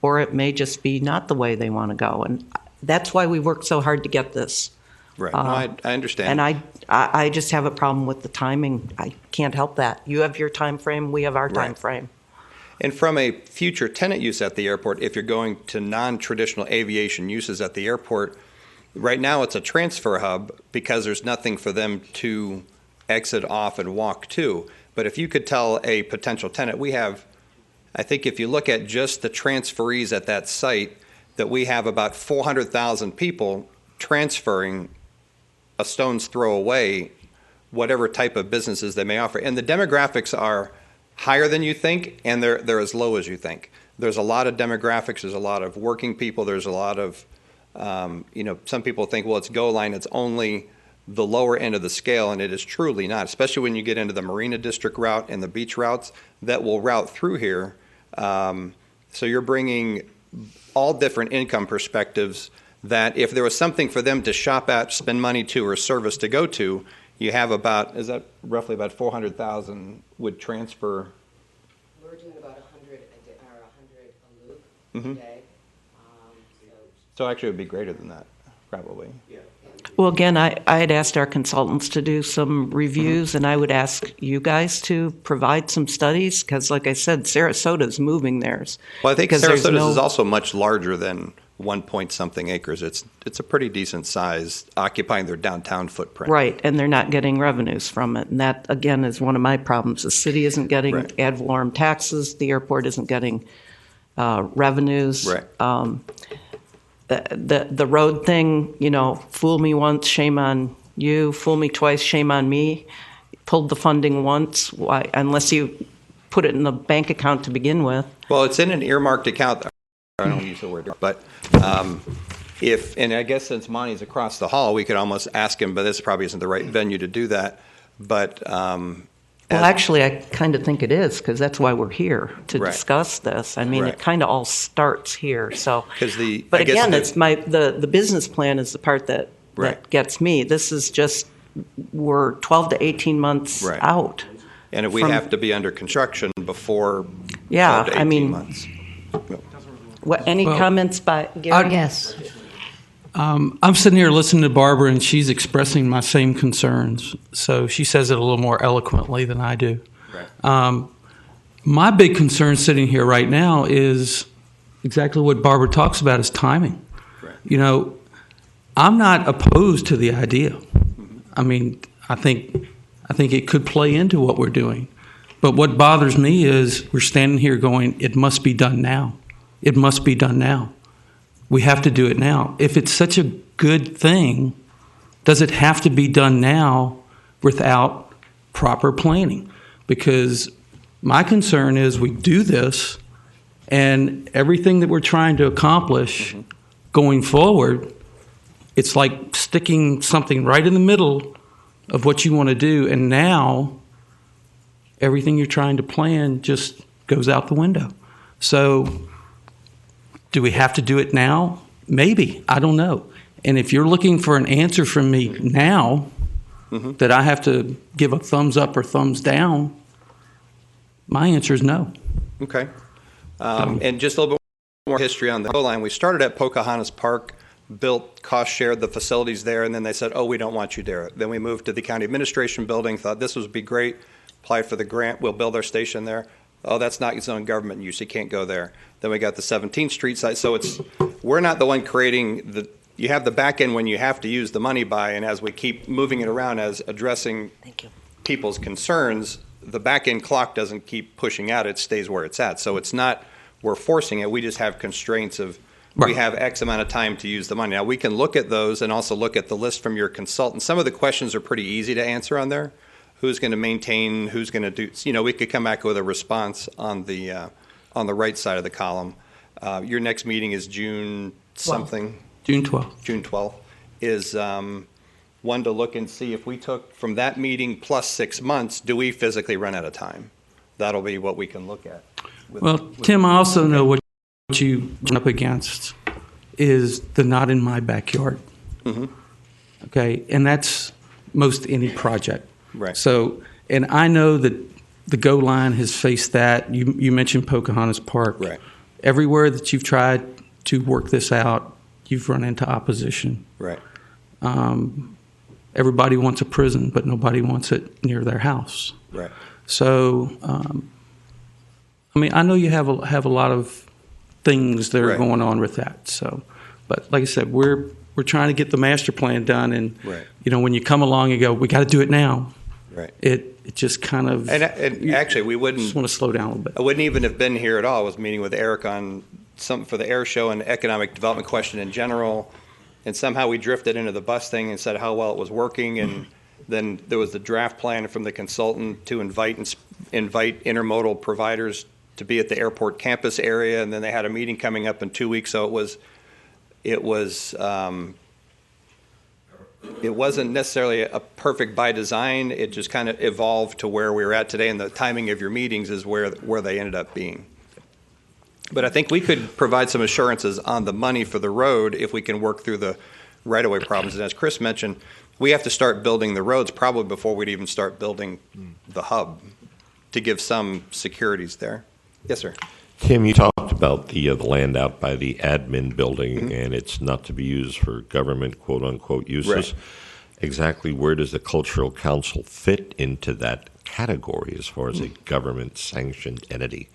or it may just be not the way they want to go. And that's why we worked so hard to get this. Right. No, I understand. And I just have a problem with the timing. I can't help that. You have your time frame, we have our time Right. frame. And from a future tenant use at the airport, if you're going to non-traditional aviation uses at the airport, right now it's a transfer hub because there's nothing for them to exit off and walk to. But if you could tell a potential tenant, I think if you look at just the transferees at that site, that we have about 400,000 people transferring a stone's throw away whatever type of businesses they may offer. And the demographics are higher than you think, and they're as low as you think. There's a lot of demographics. There's a lot of working people. There's a lot of, some people think, well, it's Go Line. It's only the lower end of the scale, and it is truly not, especially when you get into the Marina District route and the beach routes that will route through here. So you're bringing all different income perspectives that if there was something for them to shop at, spend money to, or service to go to, you have roughly about 400,000 would transfer? We're doing about 100 a loop Mhm. a day. So actually it would be greater than that, probably. Yeah. Well, again, I had asked our consultants to do some reviews, and I would ask you guys to provide some studies, because like I said, Sarasota's moving theirs. Well, I think Because there's Sarasota's is also much larger than 1 point something acres. It's a pretty decent size, occupying their downtown footprint. Right, and they're not getting revenues from it. And that, again, is one of my problems. The city isn't getting Right. ad valorem taxes. The airport isn't getting revenues. Right. The road thing, fool me once, shame on you. Fool me twice, shame on me. Pulled the funding once, why? Unless you put it in the bank account to begin with. Well, it's in an earmarked account. I don't use the word, but and I guess since Monty's across the hall, we could almost ask him, but this probably isn't the right venue to do that. But Well, actually, I kind of think it is, because that's why we're here, to Right. discuss this. I mean, Right. it kind of all starts here, so. 'Cause But I guess again, the- it's the business plan is the part that Right. gets me. This is just, we're 12 to 18 months Right. out. and we from- have to be under construction before Yeah, 12 to I 18 mean- months. Any Well, comments by Gary? Yes. I'm sitting here listening to Barbara, and she's expressing my same concerns. So she says it a little more eloquently than I do. Right. My big concern sitting here right now is exactly what Barbara talks about is timing. Right. I'm not opposed to the idea. I mean, I think it could play into what we're doing. But what bothers me is we're standing here going, it must be done now. It must be done now. We have to do it now. If it's such a good thing, does it have to be done now without proper planning? Because my concern is we do this, and everything that we're trying to accomplish going forward, it's like sticking something right in the middle of what you want to do, and now everything you're trying to plan just goes out the window. So do we have to do it now? Maybe. I don't know. And if you're looking for an answer from me now that I have to give a thumbs up or thumbs down, my answer is no. Okay. And just a little bit more history on the Go Line. We started at Pocahontas Park, built, cost shared the facilities there, and then they said, oh, we don't want you there. Then we moved to the county administration building, thought this would be great, applied for the grant, we'll build our station there. Oh, that's not its own government use, you can't go there. Then we got the 17th Street site. So we're not the one creating you have the back end when you have to use the money by, and as we keep moving it around as addressing people's concerns, the back end clock doesn't keep pushing out, it stays where it's at. So it's not, we're forcing it, we just have constraints of, we have X amount of time to use the money. Now, we can look at those and also look at the list from your consultant. Some of the questions are pretty easy to answer on there. Who's going to maintain, who's going to do, we could come back with a response on the right side of the column. Your next meeting is June something? June 12th. June 12th is one to look and see if we took from that meeting plus 6 months, do we physically run out of time? That'll be what we can look at. Well, Tim, I also know what you run up against is the not in my backyard. Okay, and that's most any project. Right. So, and I know that the Go Line has faced that. You mentioned Pocahontas Park. Right. Everywhere that you've tried to work this out, you've run into opposition. Right. everybody wants a prison, but nobody wants it near their house. Right. So, I mean, I know you have a lot of things that are Right. going on with that. So, but like I said, we're trying to get the master plan done, and Right. when you come along and go, we got to do it now. Right. It just kind of And actually, we wouldn't. just want to slow down a little bit. I wouldn't even have been here at all. I was meeting with Eric on something for the air show and economic development question in general. And somehow we drifted into the bus thing and said how well it was working. And then there was the draft plan from the consultant to invite intermodal providers to be at the airport campus area. And then they had a meeting coming up in 2 weeks. So it wasn't necessarily a perfect by design. It just kind of evolved to where we're at today, and the timing of your meetings is where they ended up being. But I think we could provide some assurances on the money for the road if we can work through the right-of-way problems. And as Chris mentioned, we have to start building the roads probably before we'd even start building the hub to give some securities there. Yes, sir. Tim, you talked about the land out by the admin building, and it's not to be used for government quote-unquote uses. Right. Exactly where does the Cultural Council fit into that category as far as a government-sanctioned entity?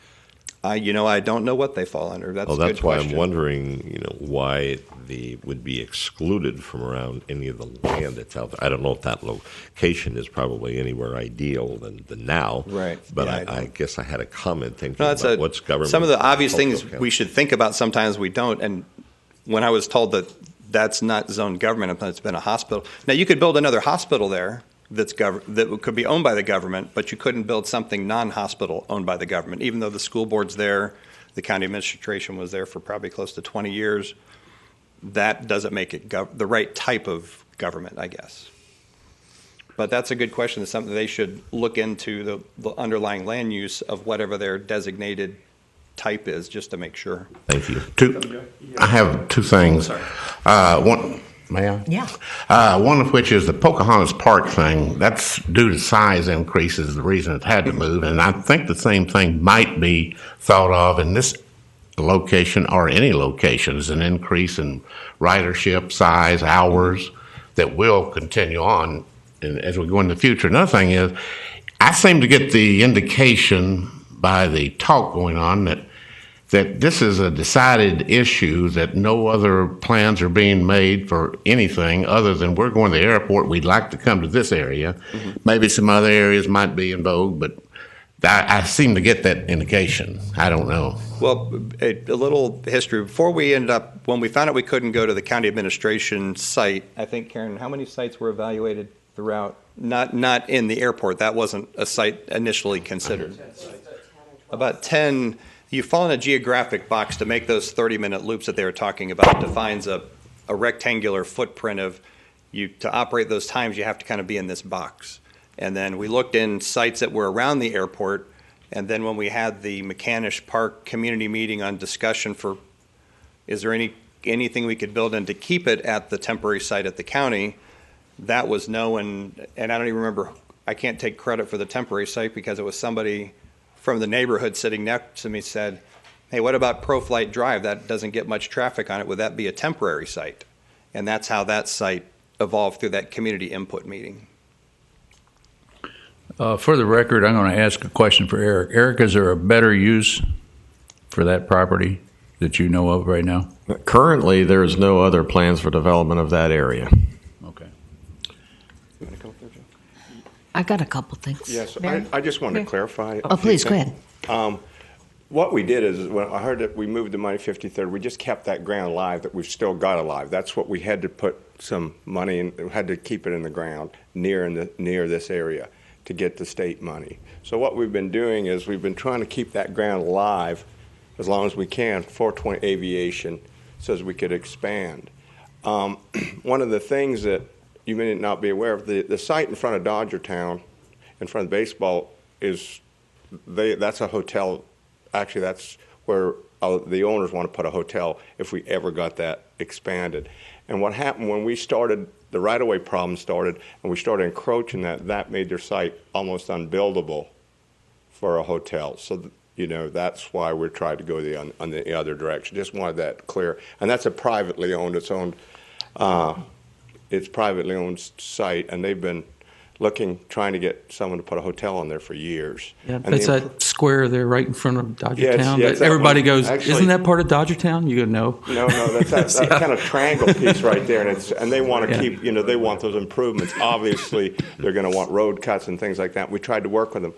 I don't know what they fall under. That's a good that's why question. I'm wondering, why they would be excluded from around any of the land that's out there. I don't know if that location is probably anywhere ideal than now. Right. But Yeah, I guess I had a comment thinking No, about what's government. Some of the obvious things Cultural we should think about sometimes we don't. And when I was told that that's not zoned government, I thought it's been a hospital. Now, you could build another hospital there that could be owned by the government, but you couldn't build something non-hospital owned by the government, even though the school board's there, the county administration was there for probably close to 20 years. That doesn't make it the right type of government, I guess. But that's a good question. It's something they should look into, the underlying land use of whatever their designated type is, just to make sure. Thank you. I have two things. One, may I? Yeah. One of which is the Pocahontas Park thing. That's due to size increases, the reason it had to move. And I think the same thing might be thought of in this location or any location as an increase in ridership, size, hours that will continue on as we go in the future. Another thing is, I seem to get the indication by the talk going on that this is a decided issue, that no other plans are being made for anything other than we're going to the airport, we'd like to come to this area. Mm-hmm. Maybe some other areas might be in vogue, but I seem to get that indication. I don't know. Well, a little history. Before we ended up, when we found out we couldn't go to the county administration site, I think, Karen, how many sites were evaluated throughout? Not in the airport. That wasn't a site initially considered. About 10. You fall in a geographic box to make those 30-minute loops that they were talking about. Defines a rectangular footprint of you. To operate those times, you have to kind of be in this box. And then we looked in sites that were around the airport. And then when we had the McCanish Park community meeting on discussion for, is there anything we could build in to keep it at the temporary site at the county, that was no. And I don't even remember, I can't take credit for the temporary site because it was somebody from the neighborhood sitting next to me said, hey, what about Pro-Flight Drive? That doesn't get much traffic on it. Would that be a temporary site? And that's how that site evolved through that community input meeting. For the record, I'm going to ask a question for Eric. Eric, is there a better use for that property that you know of right now? Currently, there's no other plans for development of that area. Okay. I got a couple things. Yes, Mary? I just wanted to clarify. Oh, please, go ahead. What we did is, when I heard that we moved the money 53rd, we just kept that ground alive that we've still got alive. That's what we had to put some money in, had to keep it in the ground near this area to get the state money. So what we've been doing is we've been trying to keep that ground alive as long as we can for 420 aviation so as we could expand. One of the things that you may not be aware of, the site in front of Dodgertown, in front of baseball, that's a hotel. Actually, that's where the owners want to put a hotel if we ever got that expanded. And what happened when we started, the right-of-way problem started, and we started encroaching that made their site almost unbuildable for a hotel. So, that's why we're trying to go on the other direction. Just wanted that clear. And that's a privately owned, it's owned, it's privately owned site, and they've been trying to get someone to put a hotel on there for years. Yeah, And that's the that square there right in front of Dodger Yeah, Town. it's that Everybody one. goes, Actually- isn't that part of Dodger Town? You go, no. No, that's that kind of triangle piece right there, and they want to Yeah. keep, they want those improvements. Obviously, they're going to want road cuts and things like that. We tried to work with them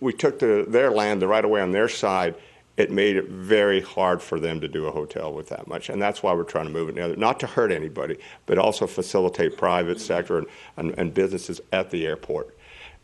we took their land, the right of way on their side. It made it very hard for them to do a hotel with that much, and that's why we're trying to move it together, not to hurt anybody, but also facilitate private sector and businesses at the airport.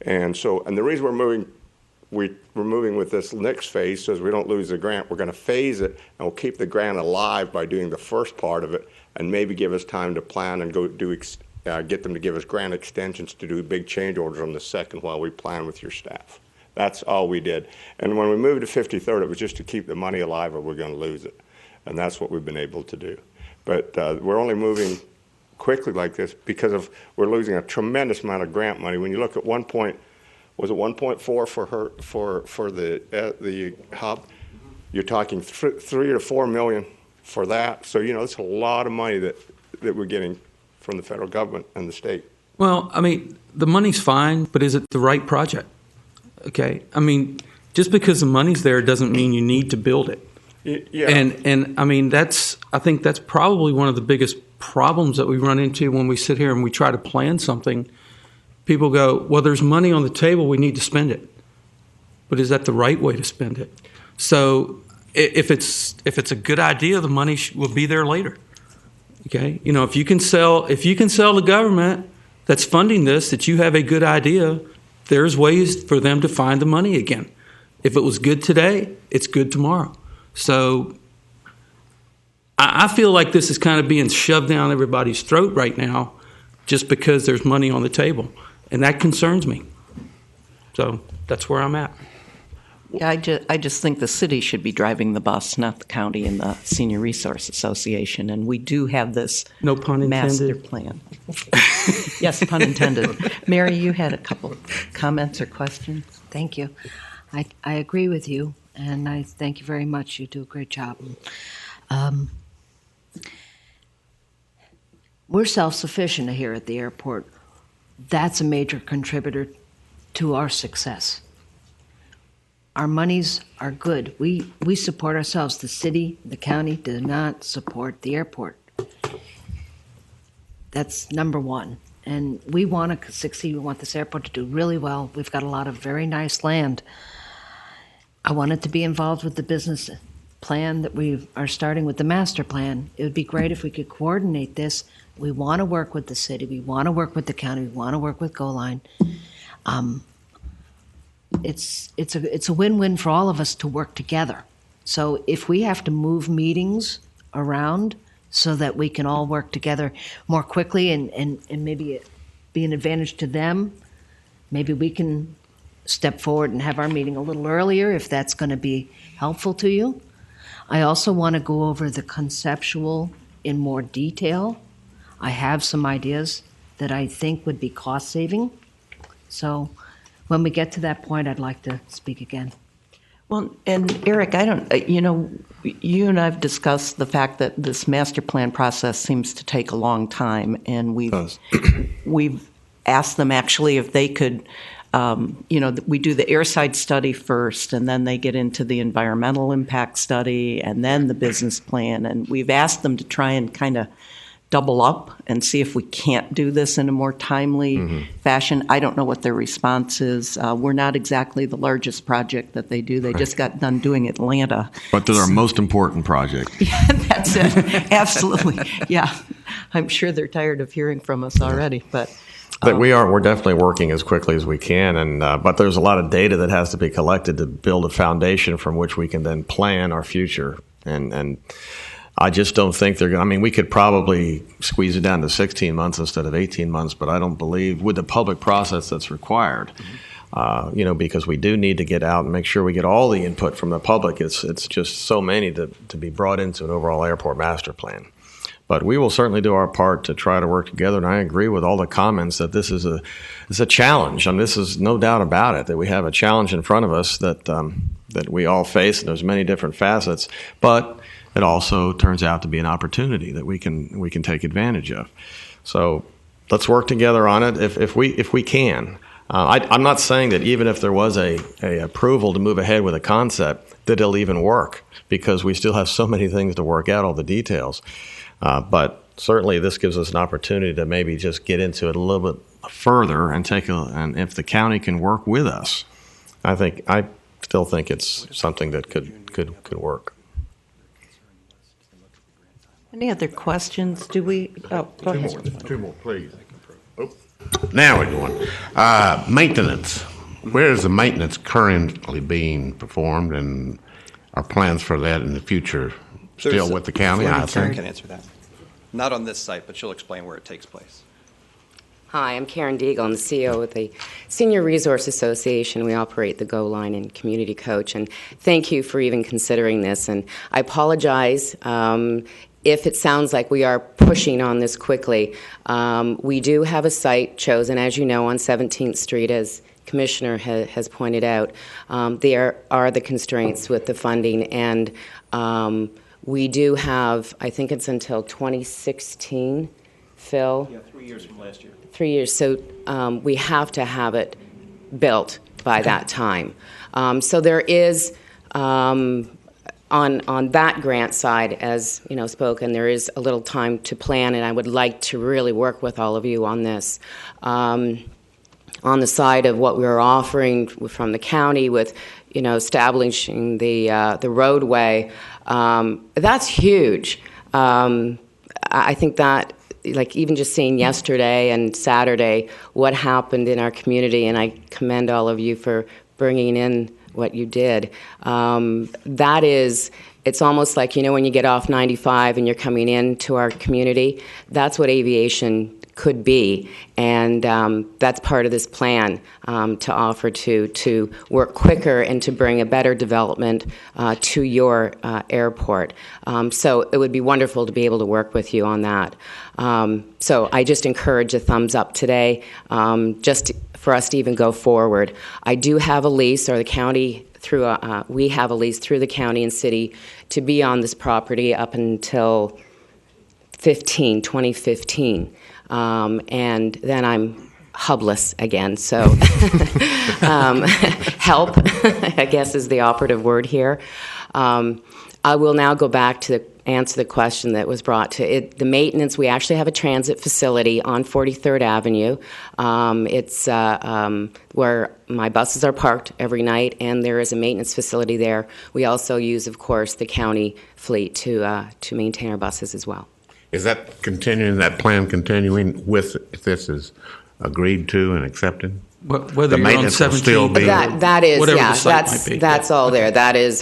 And the reason we're moving with this next phase so as we don't lose the grant. We're going to phase it, and we'll keep the grant alive by doing the first part of it, and maybe give us time to plan and go get them to give us grant extensions to do big change orders on the second while we plan with your staff. That's all we did. And when we moved to 53rd, it was just to keep the money alive or we're going to lose it. And that's what we've been able to do. But we're only moving quickly like this because we're losing a tremendous amount of grant money. When you look at 1.4 for the hub? You're talking 3 to 4 million for that. So, it's a lot of money that we're getting from the federal government and the state. Well, I mean, the money's fine, but is it the right project? Okay, I mean, just because the money's there doesn't mean you need to build it. Yeah. And I mean, I think that's probably one of the biggest problems that we run into when we sit here and we try to plan something. People go, well, there's money on the table, we need to spend it. But is that the right way to spend it? So if it's a good idea, the money will be there later. Okay, if you can sell the government that's funding this that you have a good idea, there's ways for them to find the money again. If it was good today, it's good tomorrow. So I feel like this is kind of being shoved down everybody's throat right now just because there's money on the table. And that concerns me. So that's where I'm at. Yeah, I just think the city should be driving the bus, not the county and the Senior Resource Association. And we do have this No pun intended. master plan. Yes, pun intended. Mary, you had a couple comments or questions? Thank you. I agree with you, and I thank you very much. You do a great job. We're self-sufficient here at the airport. That's a major contributor to our success. Our monies are good. We support ourselves. The city, the county do not support the airport. That's number one. And we want to succeed. We want this airport to do really well. We've got a lot of very nice land. I wanted to be involved with the business plan that we are starting with the master plan. It would be great if we could coordinate this. We want to work with the city. We want to work with the county. We want to work with Go Line. It's a win-win for all of us to work together. So if we have to move meetings around so that we can all work together more quickly and maybe it be an advantage to them, maybe we can step forward and have our meeting a little earlier if that's going to be helpful to you. I also want to go over the conceptual in more detail. I have some ideas that I think would be cost-saving. So when we get to that point, I'd like to speak again. Well, and Eric, you and I've discussed the fact that this master plan process seems to take a long time, and we've asked them actually if they could, we do the airside study first, and then they get into the environmental impact study, and then the business plan, and we've asked them to try and kind of double up and see if we can't do this in a more timely fashion. I don't know what their response is. We're not exactly the largest project that they do. They just got done doing Atlanta. But they're our most important project. Yeah, that's it. Absolutely. Yeah. I'm sure they're tired of hearing from us already, but we're definitely working as quickly as we can, and but there's a lot of data that has to be collected to build a foundation from which we can then plan our future. And I just don't think they're going to. I mean, we could probably squeeze it down to 16 months instead of 18 months, but I don't believe with the public process that's required, because we do need to get out and make sure we get all the input from the public. It's just so many to be brought into an overall airport master plan. But we will certainly do our part to try to work together, and I agree with all the comments that this is a challenge. I mean, this is no doubt about it, that we have a challenge in front of us that we all face, and there's many different facets. But it also turns out to be an opportunity that we can take advantage of. So let's work together on it if we can. I'm not saying that even if there was a approval to move ahead with a concept that it'll even work, because we still have so many things to work out, all the details. But certainly this gives us an opportunity to maybe just get into it a little bit further and and if the county can work with us, I still think it's something that could work. Any other questions? Do we? Oh, go ahead. Two more, please. Oh. Now we're going. Maintenance. Where is the maintenance currently being performed, and are plans for that in the future still with the county? I Karen think. can answer that. Not on this site, but she'll explain where it takes place. Hi, I'm Karen Deagle. I'm the CEO of the Senior Resource Association. We operate the Go Line and Community Coach. And thank you for even considering this. And I apologize if it sounds like we are pushing on this quickly. We do have a site chosen, as you know, on 17th Street, as Commissioner has pointed out. There are the constraints with the funding, and we do have, I think it's until 2016, Phil? Yeah, 3 years from last year. 3 years. So we have to have it built by that time. So there is, on that grant side, as you know, spoken, there is a little time to plan, and I would like to really work with all of you on this. On the side of what we're offering from the county with, you know, establishing the roadway, that's huge. I think that, like, even just seeing yesterday and Saturday what happened in our community, and I commend all of you for bringing in what you did. That is, it's almost like, you know, when you get off 95 and you're coming into our community, that's what aviation could be, and that's part of this plan, to offer to work quicker and to bring a better development to your airport. So it would be wonderful to be able to work with you on that. So I just encourage a thumbs up today, just for us to even go forward. I do have a lease, or the county we have a lease through the county and city to be on this property up until 2015. And then I'm hubless again, so help, I guess, is the operative word here. I will now go back to answer the question that was brought to it. The maintenance, we actually have a transit facility on 43rd Avenue. It's where my buses are parked every night, and there is a maintenance facility there. We also use, of course, the county fleet to maintain our buses as well. Is that plan continuing with, if this is agreed to and accepted? Whether The you're on maintenance will 17, still be- That is, whatever yeah, the site might be. that's all there. That's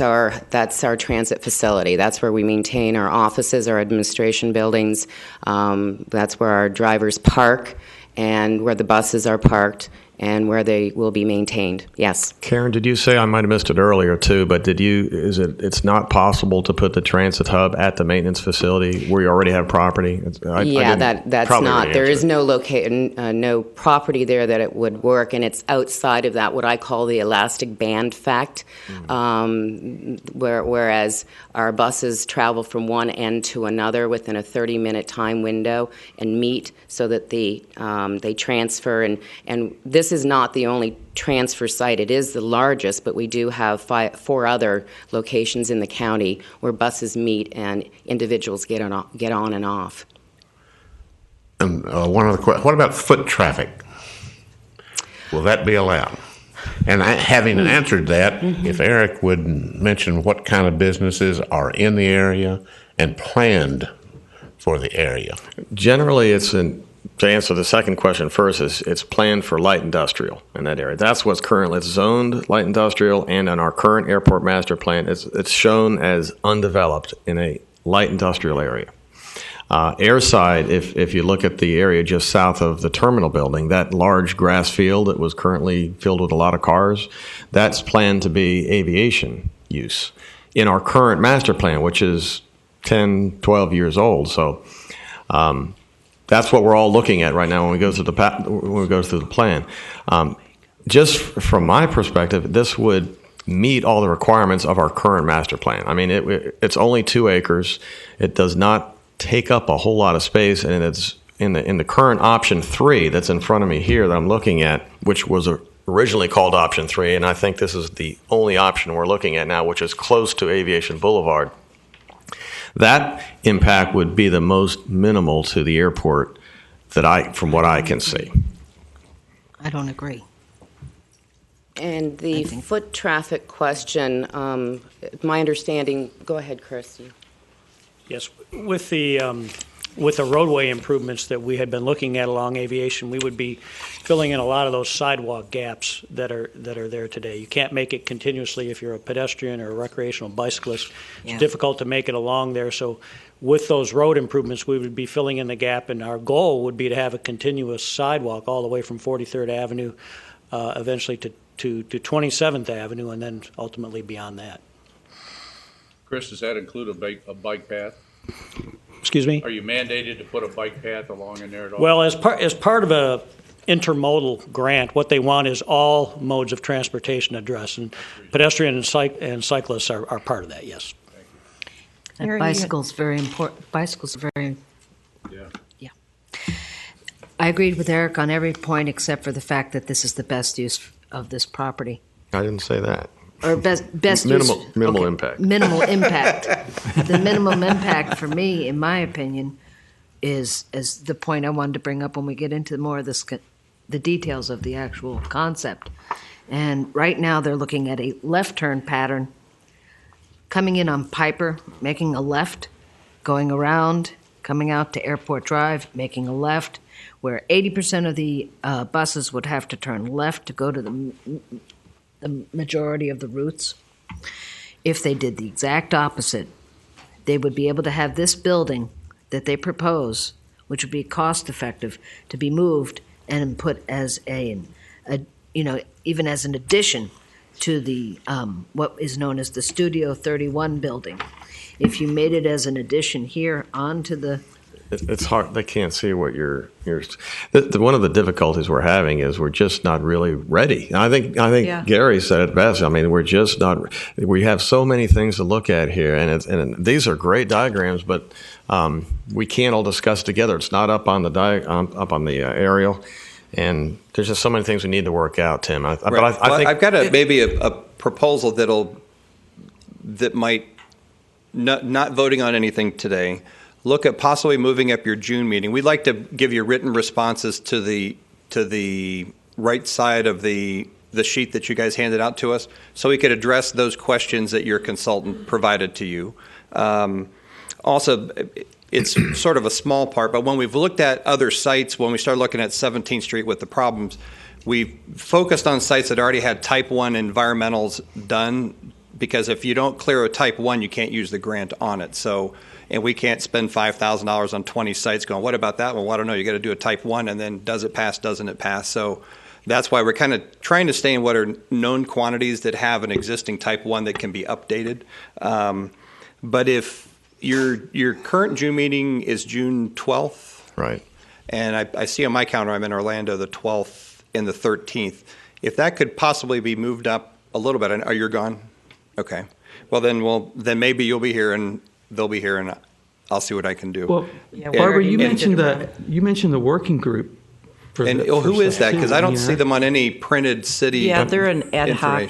our transit facility. That's where we maintain our offices, our administration buildings. That's where our drivers park, and where the buses are parked, and where they will be maintained. Yes. Karen, did you say, I might have missed it earlier too, but it's not possible to put the transit hub at the maintenance facility where you already have property? That's not. There is no property there that it would work, and it's outside of that, what I call the elastic band fact, whereas our buses travel from one end to another within a 30-minute time window and meet so that they transfer, and this is not the only transfer site. It is the largest, but we do have 4 other locations in the county where buses meet and individuals get on and off. And one other question: what about foot traffic? Will that be allowed? And having answered that, if Eric would mention what kind of businesses are in the area and planned for the area. Generally, to answer the second question first, it's planned for light industrial in that area. That's what's currently zoned light industrial, and in our current airport master plan, it's shown as undeveloped in a light industrial area. Airside, if you look at the area just south of the terminal building, that large grass field that was currently filled with a lot of cars, that's planned to be aviation use in our current master plan, which is 10, 12 years old. So that's what we're all looking at right now when we go through the plan. Just from my perspective, this would meet all the requirements of our current master plan. I mean, it's only 2 acres. It does not take up a whole lot of space, and it's in the current option 3 that's in front of me here that I'm looking at, which was originally called option 3, and I think this is the only option we're looking at now, which is close to Aviation Boulevard. That impact would be the most minimal to the airport from what I can see. I don't agree. And the foot traffic question, my understanding, go ahead, Chris. Yes, with the roadway improvements that we had been looking at along Aviation, we would be filling in a lot of those sidewalk gaps that are there today. You can't make it continuously if you're a pedestrian or a recreational bicyclist. It's difficult to make it along there. So with those road improvements, we would be filling in the gap, and our goal would be to have a continuous sidewalk all the way from 43rd Avenue, eventually to 27th Avenue, and then ultimately beyond that. Chris, does that include a bike path? Excuse me? Are you mandated to put a bike path along in there at all? Well, as part of a intermodal grant, what they want is all modes of transportation addressed, and pedestrian and cyclists are part of that, yes. And bicycles very important. Bicycles are very. Yeah. I agreed with Eric on every point except for the fact that this is the best use of this property. I didn't say that. Or best minimal, use. Minimal impact. Minimal impact. The minimum impact for me, in my opinion, is the point I wanted to bring up when we get into more of the details of the actual concept. And right now they're looking at a left turn pattern coming in on Piper, making a left, going around, coming out to Airport Drive, making a left, where 80% of the buses would have to turn left to go to the majority of the routes. If they did the exact opposite, they would be able to have this building that they propose, which would be cost effective, to be moved and put as even as an addition to the what is known as the Studio 31 building. If you made it as an addition here onto the It's hard. They can't see what you're. One of the difficulties we're having is we're just not really ready. And I think Gary said it best. I mean, we're just not. We have so many things to look at here, and these are great diagrams, but we can't all discuss together. It's not up on the aerial, and there's just so many things we need to work out, Tim. But I think I've got maybe a proposal that might not voting on anything today. Look at possibly moving up your June meeting. We'd like to give you written responses to the right side of the sheet that you guys handed out to us, so we could address those questions that your consultant provided to you. Also, it's sort of a small part, but when we've looked at other sites, when we started looking at 17th Street with the problems, we've focused on sites that already had Type 1 environmentals done, because if you don't clear a Type 1, you can't use the grant on it. And we can't spend $5,000 on 20 sites going, what about that one? Well, I don't know. You got to do a Type 1, and then does it pass, doesn't it pass? So that's why we're kind of trying to stay in what are known quantities that have an existing Type 1 that can be updated. But if your current June meeting is June 12th. Right. And I see on my calendar I'm in Orlando the 12th and the 13th. If that could possibly be moved up a little bit. Are you gone? Okay. Well, then maybe you'll be here and they'll be here, and I'll see what I can do. Well, Barbara, you mentioned the working group. Who is that? Because I don't see them on any printed city. Yeah, they're an ad hoc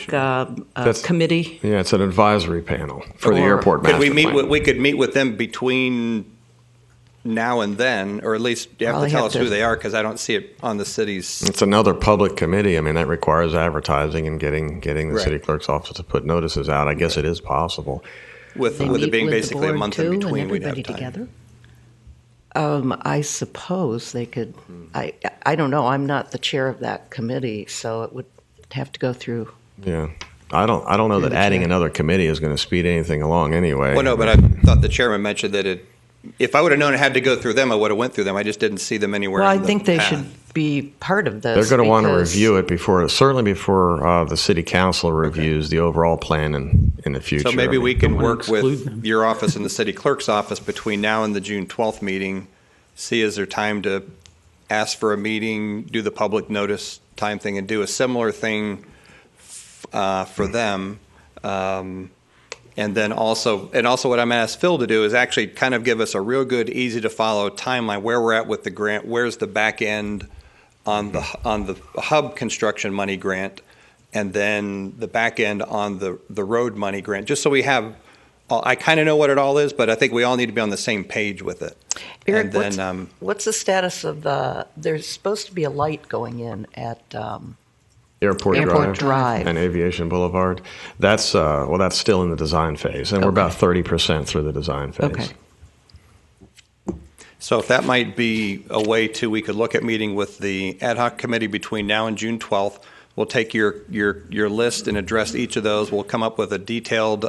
committee. Yeah, it's an advisory panel for the airport master plan. We could meet with them between now and then, or at least you have to tell us who they are, because I don't see it on the city's. It's another public committee. I mean, that requires advertising and getting the city clerk's office to put notices out. I guess it is possible. With it being basically a month in between, we'd have time. Together? I suppose they could. I don't know. I'm not the chair of that committee, so it would have to go through. Yeah, I don't know that adding another committee is going to speed anything along anyway. Well, no, but I thought the chairman mentioned that if I would have known it had to go through them, I would have went through them. I just didn't see them anywhere. Well, I think they should be part of this. They're going to want to review it before the city council reviews the overall plan in the future. So maybe we can work with your office and the city clerk's office between now and the June 12th meeting. See, is there time to ask for a meeting, do the public notice time thing, and do a similar thing for them. And then also what I'm going to ask Phil to do is actually kind of give us a real good, easy to follow timeline where we're at with the grant, where's the back end on the hub construction money grant, and then the back end on the road money grant, just so we have. I kind of know what it all is, but I think we all need to be on the same page with it. Eric, and then, what's the status of there's supposed to be a light going in at Airport Drive and Aviation Boulevard. That's still in the design phase, and we're about 30% through the design phase. Okay. So if that might be a way we could look at meeting with the ad hoc committee between now and June 12th. We'll take your list and address each of those. We'll come up with a detailed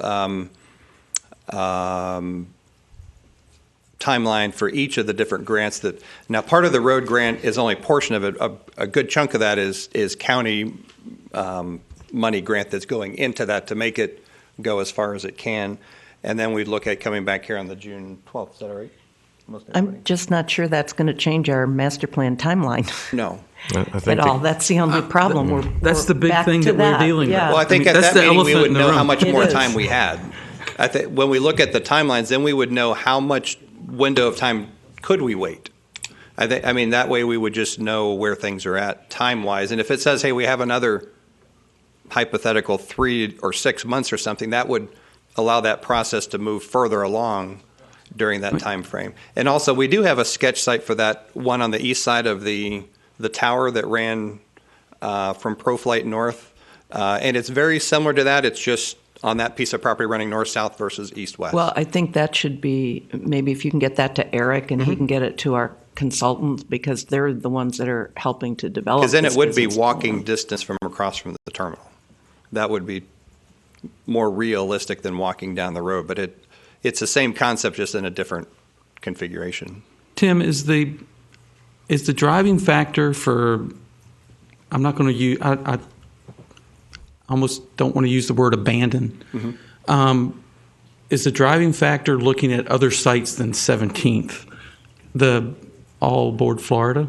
timeline for each of the different grants. Now part of the road grant is only a portion of it. A good chunk of that is county money grant that's going into that to make it go as far as it can. And then we'd look at coming back here on the June 12th. Is that all right? I'm just not sure that's going to change our master plan timeline. No. I think at all. That's the only problem. That's the big back thing to that we're dealing with. Yeah. Well, I think mean, at that's that the meeting we elephant would in the know room. how much It more is. time we had. I think when we look at the timelines, then we would know how much window of time could we wait. I mean, that way we would just know where things are at time-wise. And if it says, hey, we have another hypothetical 3 or 6 months or something, that would allow that process to move further along during that time frame. And also, we do have a sketch site for that one on the east side of the tower that ran from ProFlight North. And it's very similar to that. It's just on that piece of property running north-south versus east-west. Well, I think that should be, maybe if you can get that to Eric and he can get it to our consultants, because they're the ones that are helping to develop. Because then it this would be business walking plan. distance from across from the terminal. That would be more realistic than walking down the road. But it's the same concept, just in a different configuration. Tim, is the driving factor for? I'm not going to use. I almost don't want to use the word abandon. Is the driving factor looking at other sites than 17th, the all aboard Florida,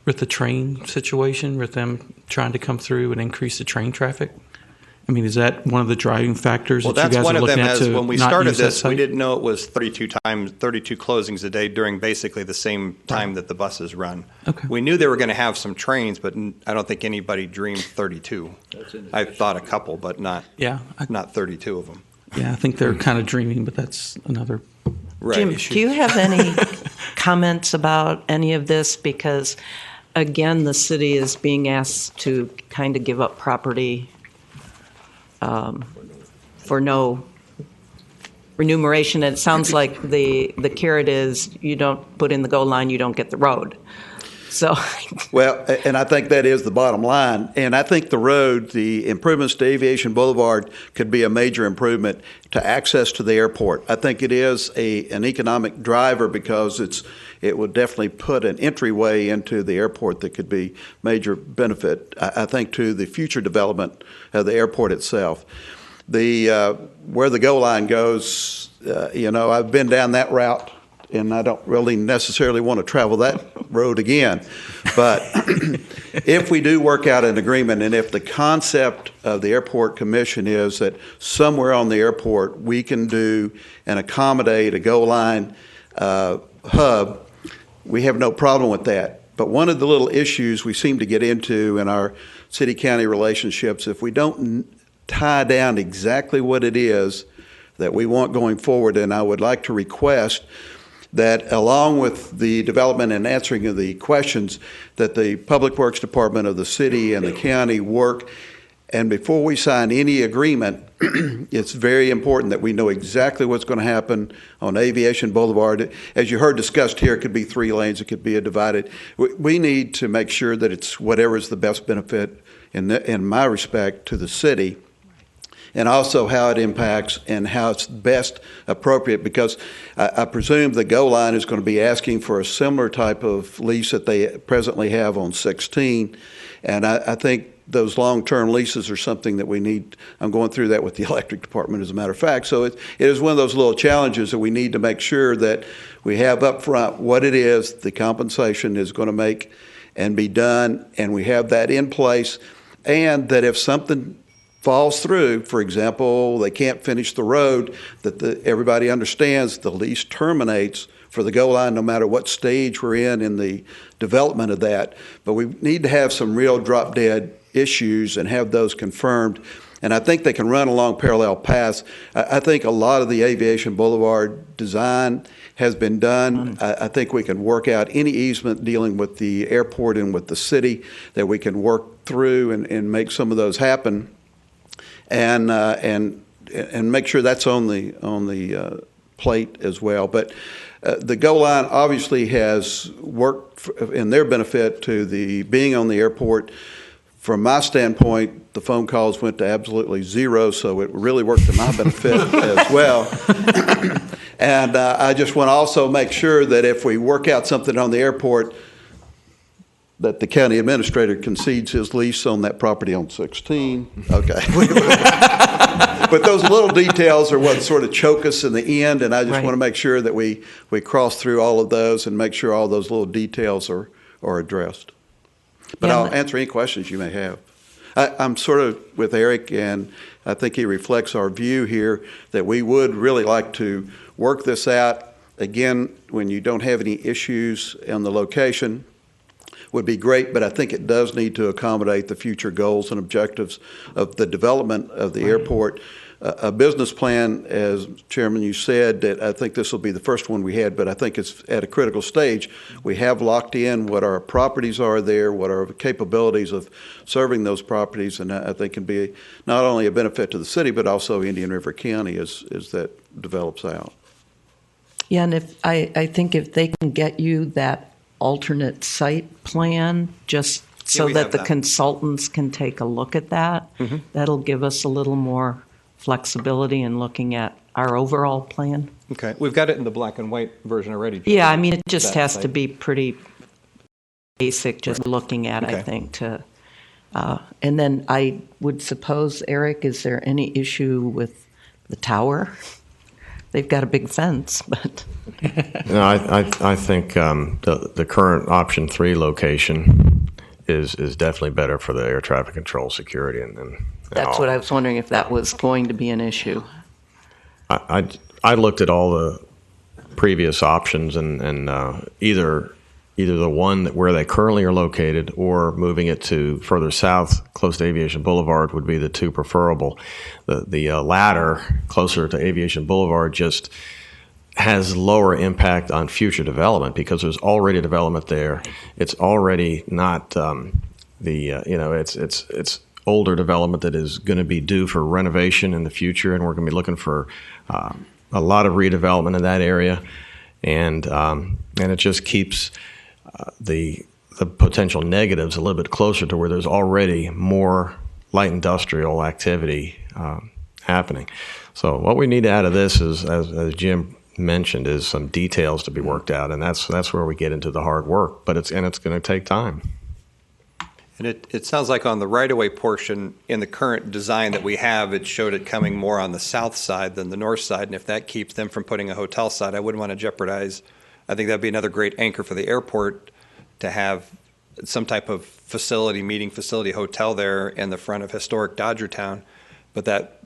with the train situation, with them trying to come through and increase the train traffic? I mean, is that one of the driving factors Well, that you that's guys one are of looking them. at As to when we not started use that this, we site? didn't know it was 32 closings a day during basically the same time that the buses run. Okay. We knew they were going to have some trains, but I don't think anybody dreamed 32. I thought a couple, but not not 32 of them. Yeah, I think they're kind of dreaming, but that's another Jim, issue. do you have any comments about any of this? Because, again, the city is being asked to kind of give up property for no remuneration. And it sounds like the carrot is you don't put in the goal line, you don't get the road. So, well, and I think that is the bottom line. And I think the road, the improvements to Aviation Boulevard, could be a major improvement to access to the airport. I think it is an economic driver because it would definitely put an entryway into the airport that could be major benefit, I think, to the future development of the airport itself. Where the goal line goes, I've been down that route, and I don't really necessarily want to travel that road again. But if we do work out an agreement, and if the concept of the Airport Commission is that somewhere on the airport we can do and accommodate a goal line hub, we have no problem with that. But one of the little issues we seem to get into in our city-county relationships, if we don't tie down exactly what it is that we want going forward, and I would like to request that along with the development and answering of the questions, that the Public Works Department of the city and the county work. And before we sign any agreement, it's very important that we know exactly what's going to happen on Aviation Boulevard. As you heard discussed here, it could be 3 lanes, it could be a divided. We need to make sure that it's whatever is the best benefit, in my respect, to the city, and also how it impacts and how it's best appropriate, because I presume the GO line is going to be asking for a similar type of lease that they presently have on 16, and I think those long-term leases are something that we need. I'm going through that with the electric department, as a matter of fact. So it is one of those little challenges that we need to make sure that we have up front what it is the compensation is going to make and be done, and we have that in place, and that if something falls through, for example, they can't finish the road, that everybody understands the lease terminates for the goal line no matter what stage we're in the development of that. But we need to have some real drop dead issues and have those confirmed. And I think they can run along parallel paths. I think a lot of the Aviation Boulevard design has been done. I think we can work out any easement dealing with the airport and with the city that we can work through and make some of those happen, and make sure that's on the plate as well. But the goal line obviously has worked in their benefit to the being on the airport. From my standpoint, the phone calls went to absolutely zero, so it really worked to my benefit as well. And I just want to also make sure that if we work out something on the airport, that the county administrator concedes his lease on that property on 16. Okay. But those little details are what sort of choke us in the end, and I just want to make sure that we cross through all of those and make sure all those little details are addressed. But I'll answer any questions you may have. I'm sort of with Eric, and I think he reflects our view here that we would really like to work this out. Again, when you don't have any issues on the location, would be great, but I think it does need to accommodate the future goals and objectives of the development of the airport. A business plan, as Chairman, you said, that I think this will be the first one we had, but I think it's at a critical stage. We have locked in what our properties are there, what our capabilities of serving those properties, and I think can be not only a benefit to the city, but also Indian River County as that develops out. Yeah, and I think if they can get you that alternate site plan, just so that the consultants can take a look at that, that'll give us a little more flexibility in looking at our overall plan. Okay, we've got it in the black and white version already. Yeah, I mean, it just has to be pretty basic, just looking at, I think, to, and then I would suppose, Eric, is there any issue with the tower? They've got a big fence, but. No, I think the current option 3 location is definitely better for the air traffic control security and that's what I was wondering, if that was going to be an issue. I looked at all the previous options and either the one where they currently are located or moving it to further south, close to Aviation Boulevard, would be the two preferable. The latter, closer to Aviation Boulevard, just has lower impact on future development because there's already development there. It's already not it's older development that is going to be due for renovation in the future, and we're going to be looking for a lot of redevelopment in that area, and it just keeps the potential negatives a little bit closer to where there's already more light industrial activity happening. So what we need out of this is, as Jim mentioned, is some details to be worked out, and that's where we get into the hard work. But it's going to take time. And it sounds like on the right-of-way portion, in the current design that we have, it showed it coming more on the south side than the north side. And if that keeps them from putting a hotel side, I wouldn't want to jeopardize. I think that'd be another great anchor for the airport to have some type of meeting facility hotel there in the front of historic Dodgertown. But that,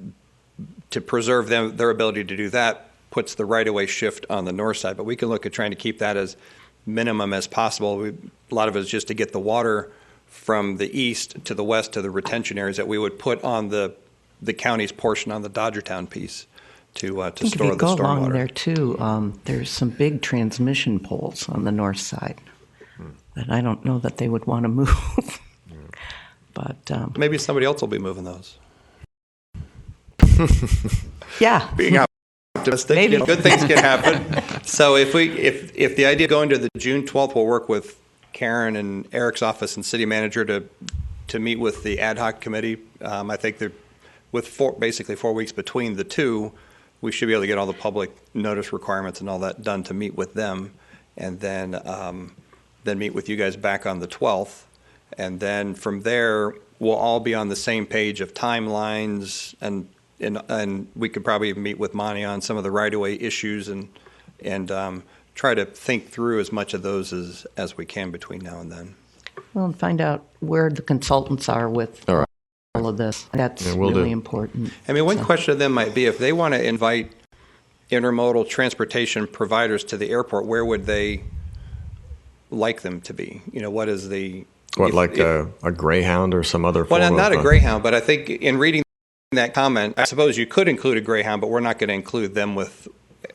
to preserve their ability to do that, puts the right-of-way shift on the north side. But we can look at trying to keep that as minimum as possible. A lot of it is just to get the water from the east to the west to the retention areas that we would put on the county's portion on the Dodgertown piece to store the stormwater. If you go along there too, there's some big transmission poles on the north side that I don't know that they would want to move. But maybe somebody else will be moving those. Yeah, being optimistic, maybe. Good things can happen. So if the idea of going to the June 12th, we'll work with Karen and Eric's office and city manager to meet with the ad hoc committee. I think that with basically 4 weeks between the two, we should be able to get all the public notice requirements and all that done to meet with them, and then meet with you guys back on the 12th. And then from there, we'll all be on the same page of timelines, and we could probably meet with Monty on some of the right-of-way issues and try to think through as much of those as we can between now and then. Well, and find out where the consultants are with all of this. That's Yeah, we'll really do. important. I mean, one So- question to them might be if they want to invite intermodal transportation providers to the airport, where would they like them to be? What is the a Greyhound or some other well, form not of a Greyhound, but I think in reading that comment, I suppose you could include a Greyhound, but we're not going to include them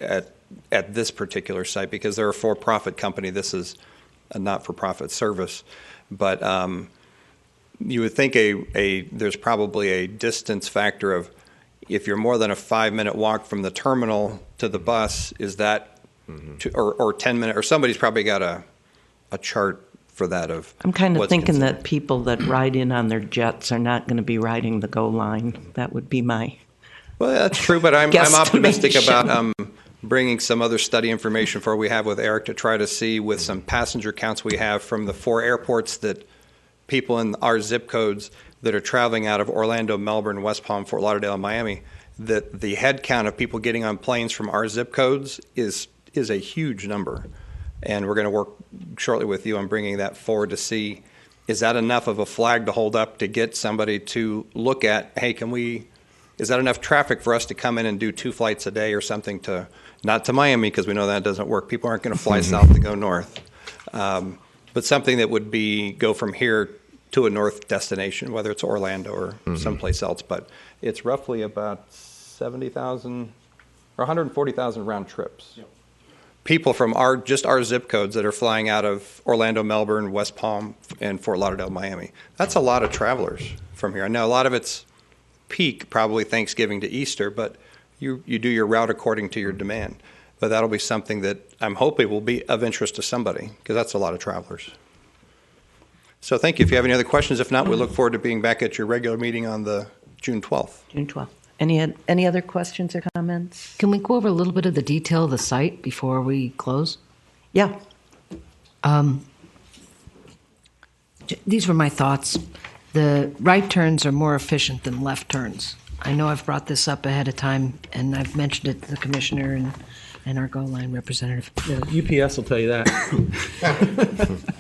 at this particular site because they're a for-profit company. This is a not-for-profit service, but you would think there's probably a distance factor of if you're more than a 5-minute walk from the terminal to the bus, is that or 10 minutes, or somebody's probably got a chart for that of I'm kind of what's thinking considered. that people that ride in on their jets are not going to be riding the GO line. That would be my Well, that's true, but I'm optimistic guesstimation. about bringing some other study information for we have with Eric to try to see with some passenger counts we have from the 4 airports that people in our zip codes that are traveling out of Orlando, Melbourne, West Palm, Fort Lauderdale, and Miami, that the head count of people getting on planes from our zip codes is a huge number. And we're going to work shortly with you on bringing that forward to see, is that enough of a flag to hold up to get somebody to look at, hey, is that enough traffic for us to come in and do 2 flights a day or something not to Miami, because we know that doesn't work. People aren't going to fly south to go north. But something that would go from here to a north destination, whether it's Orlando or someplace else. But it's roughly about 70,000 or 140,000 round trips. Yep. People from our zip codes that are flying out of Orlando, Melbourne, West Palm, and Fort Lauderdale, Miami. That's a lot of travelers from here. I know a lot of it's peak, probably Thanksgiving to Easter, but you do your route according to your demand. But that'll be something that I'm hoping will be of interest to somebody, because that's a lot of travelers. So thank you. If you have any other questions, if not, we look forward to being back at your regular meeting on the June 12th. June 12th. Any other questions or comments? Can we go over a little bit of the detail of the site before we close? Yeah. These were my thoughts. The right turns are more efficient than left turns. I know I've brought this up ahead of time, and I've mentioned it to the commissioner and our GO line representative. Yeah, UPS will tell you that.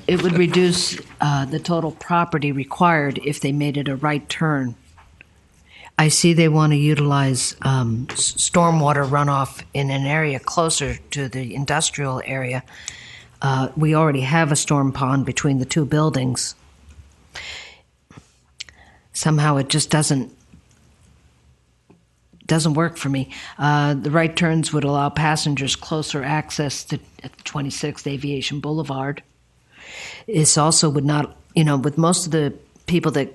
It would reduce the total property required if they made it a right turn. I see they want to utilize stormwater runoff in an area closer to the industrial area. We already have a storm pond between the 2 buildings. Somehow it just doesn't work for me. The right turns would allow passengers closer access to at the 26th Aviation Boulevard. This also would not, with most of the people that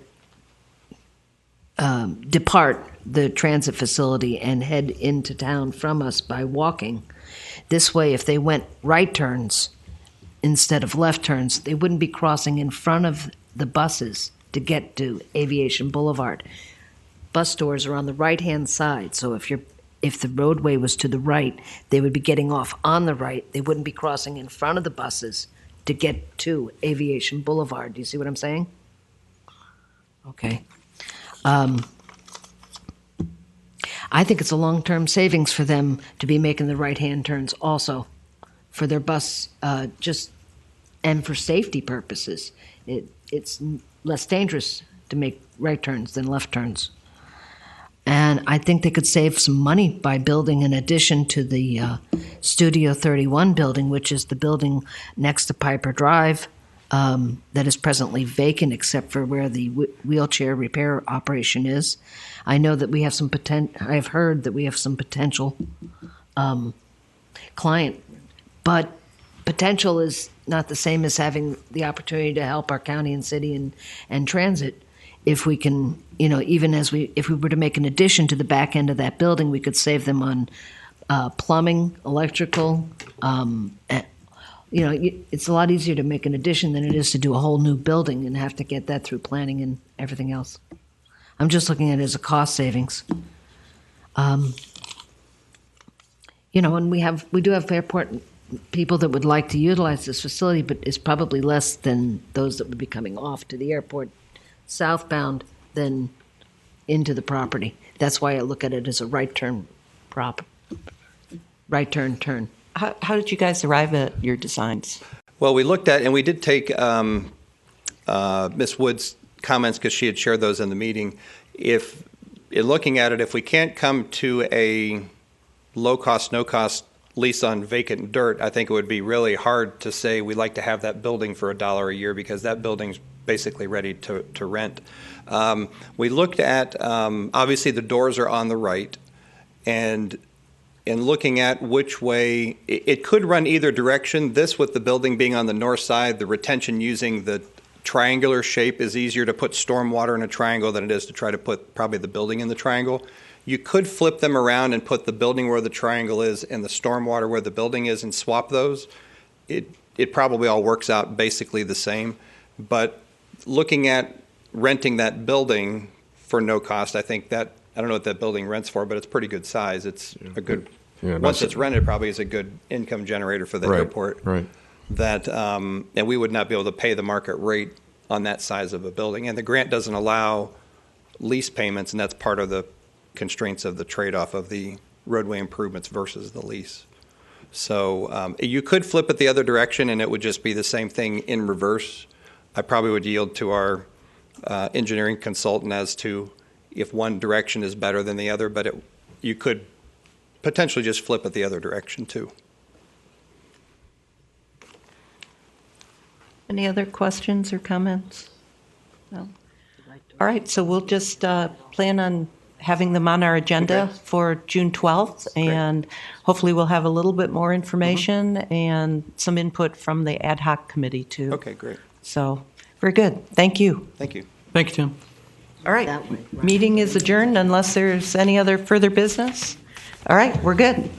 depart the transit facility and head into town from us by walking, this way, if they went right turns instead of left turns, they wouldn't be crossing in front of the buses to get to Aviation Boulevard. Bus doors are on the right-hand side, so if the roadway was to the right, they would be getting off on the right. They wouldn't be crossing in front of the buses to get to Aviation Boulevard. Do you see what I'm saying? Okay. I think it's a long-term savings for them to be making the right-hand turns also for their bus, and for safety purposes. It's less dangerous to make right turns than left turns. And I think they could save some money by building an addition to the Studio 31 building, which is the building next to Piper Drive that is presently vacant except for where the wheelchair repair operation is. I know that we have some I've heard that we have some potential client, but potential is not the same as having the opportunity to help our county and city and transit. If we can, even if we were to make an addition to the back end of that building, we could save them on plumbing, electrical. It's a lot easier to make an addition than it is to do a whole new building and have to get that through planning and everything else. I'm just looking at it as a cost savings. And we do have airport people that would like to utilize this facility, but it's probably less than those that would be coming off to the airport southbound than into the property. That's why I look at it as a right turn turn. How did you guys arrive at your designs? Well, we looked at, and we did take Ms. Wood's comments because she had shared those in the meeting, if in looking at it, if we can't come to a low cost, no cost lease on vacant dirt, I think it would be really hard to say we'd like to have that building for $1 a year, because that building's basically ready to rent. We looked at, obviously the doors are on the right, and in looking at which way, it could run either direction. This, with the building being on the north side, the retention using the triangular shape is easier to put stormwater in a triangle than it is to try to put probably the building in the triangle. You could flip them around and put the building where the triangle is and the stormwater where the building is and swap those. It probably all works out basically the same. But looking at renting that building for no cost, I think that, I don't know what that building rents for, but it's pretty good size. It's a good, once it's rented, probably is a good income generator for the airport. Right. That, and we would not be able to pay the market rate on that size of a building. And the grant doesn't allow lease payments, and that's part of the constraints of the trade-off of the roadway improvements versus the lease. So you could flip it the other direction, and it would just be the same thing in reverse. I probably would yield to our engineering consultant as to if one direction is better than the other, but you could potentially just flip it the other direction too. Any other questions or comments? No? All right, so we'll just plan on having them on our agenda for June 12th, and hopefully we'll have a little bit more information and some input from the ad hoc committee too. Okay, great. So, very good. Thank you. Thank you. Thank you, Tim. All right, meeting is adjourned unless there's any other further business. All right, we're good.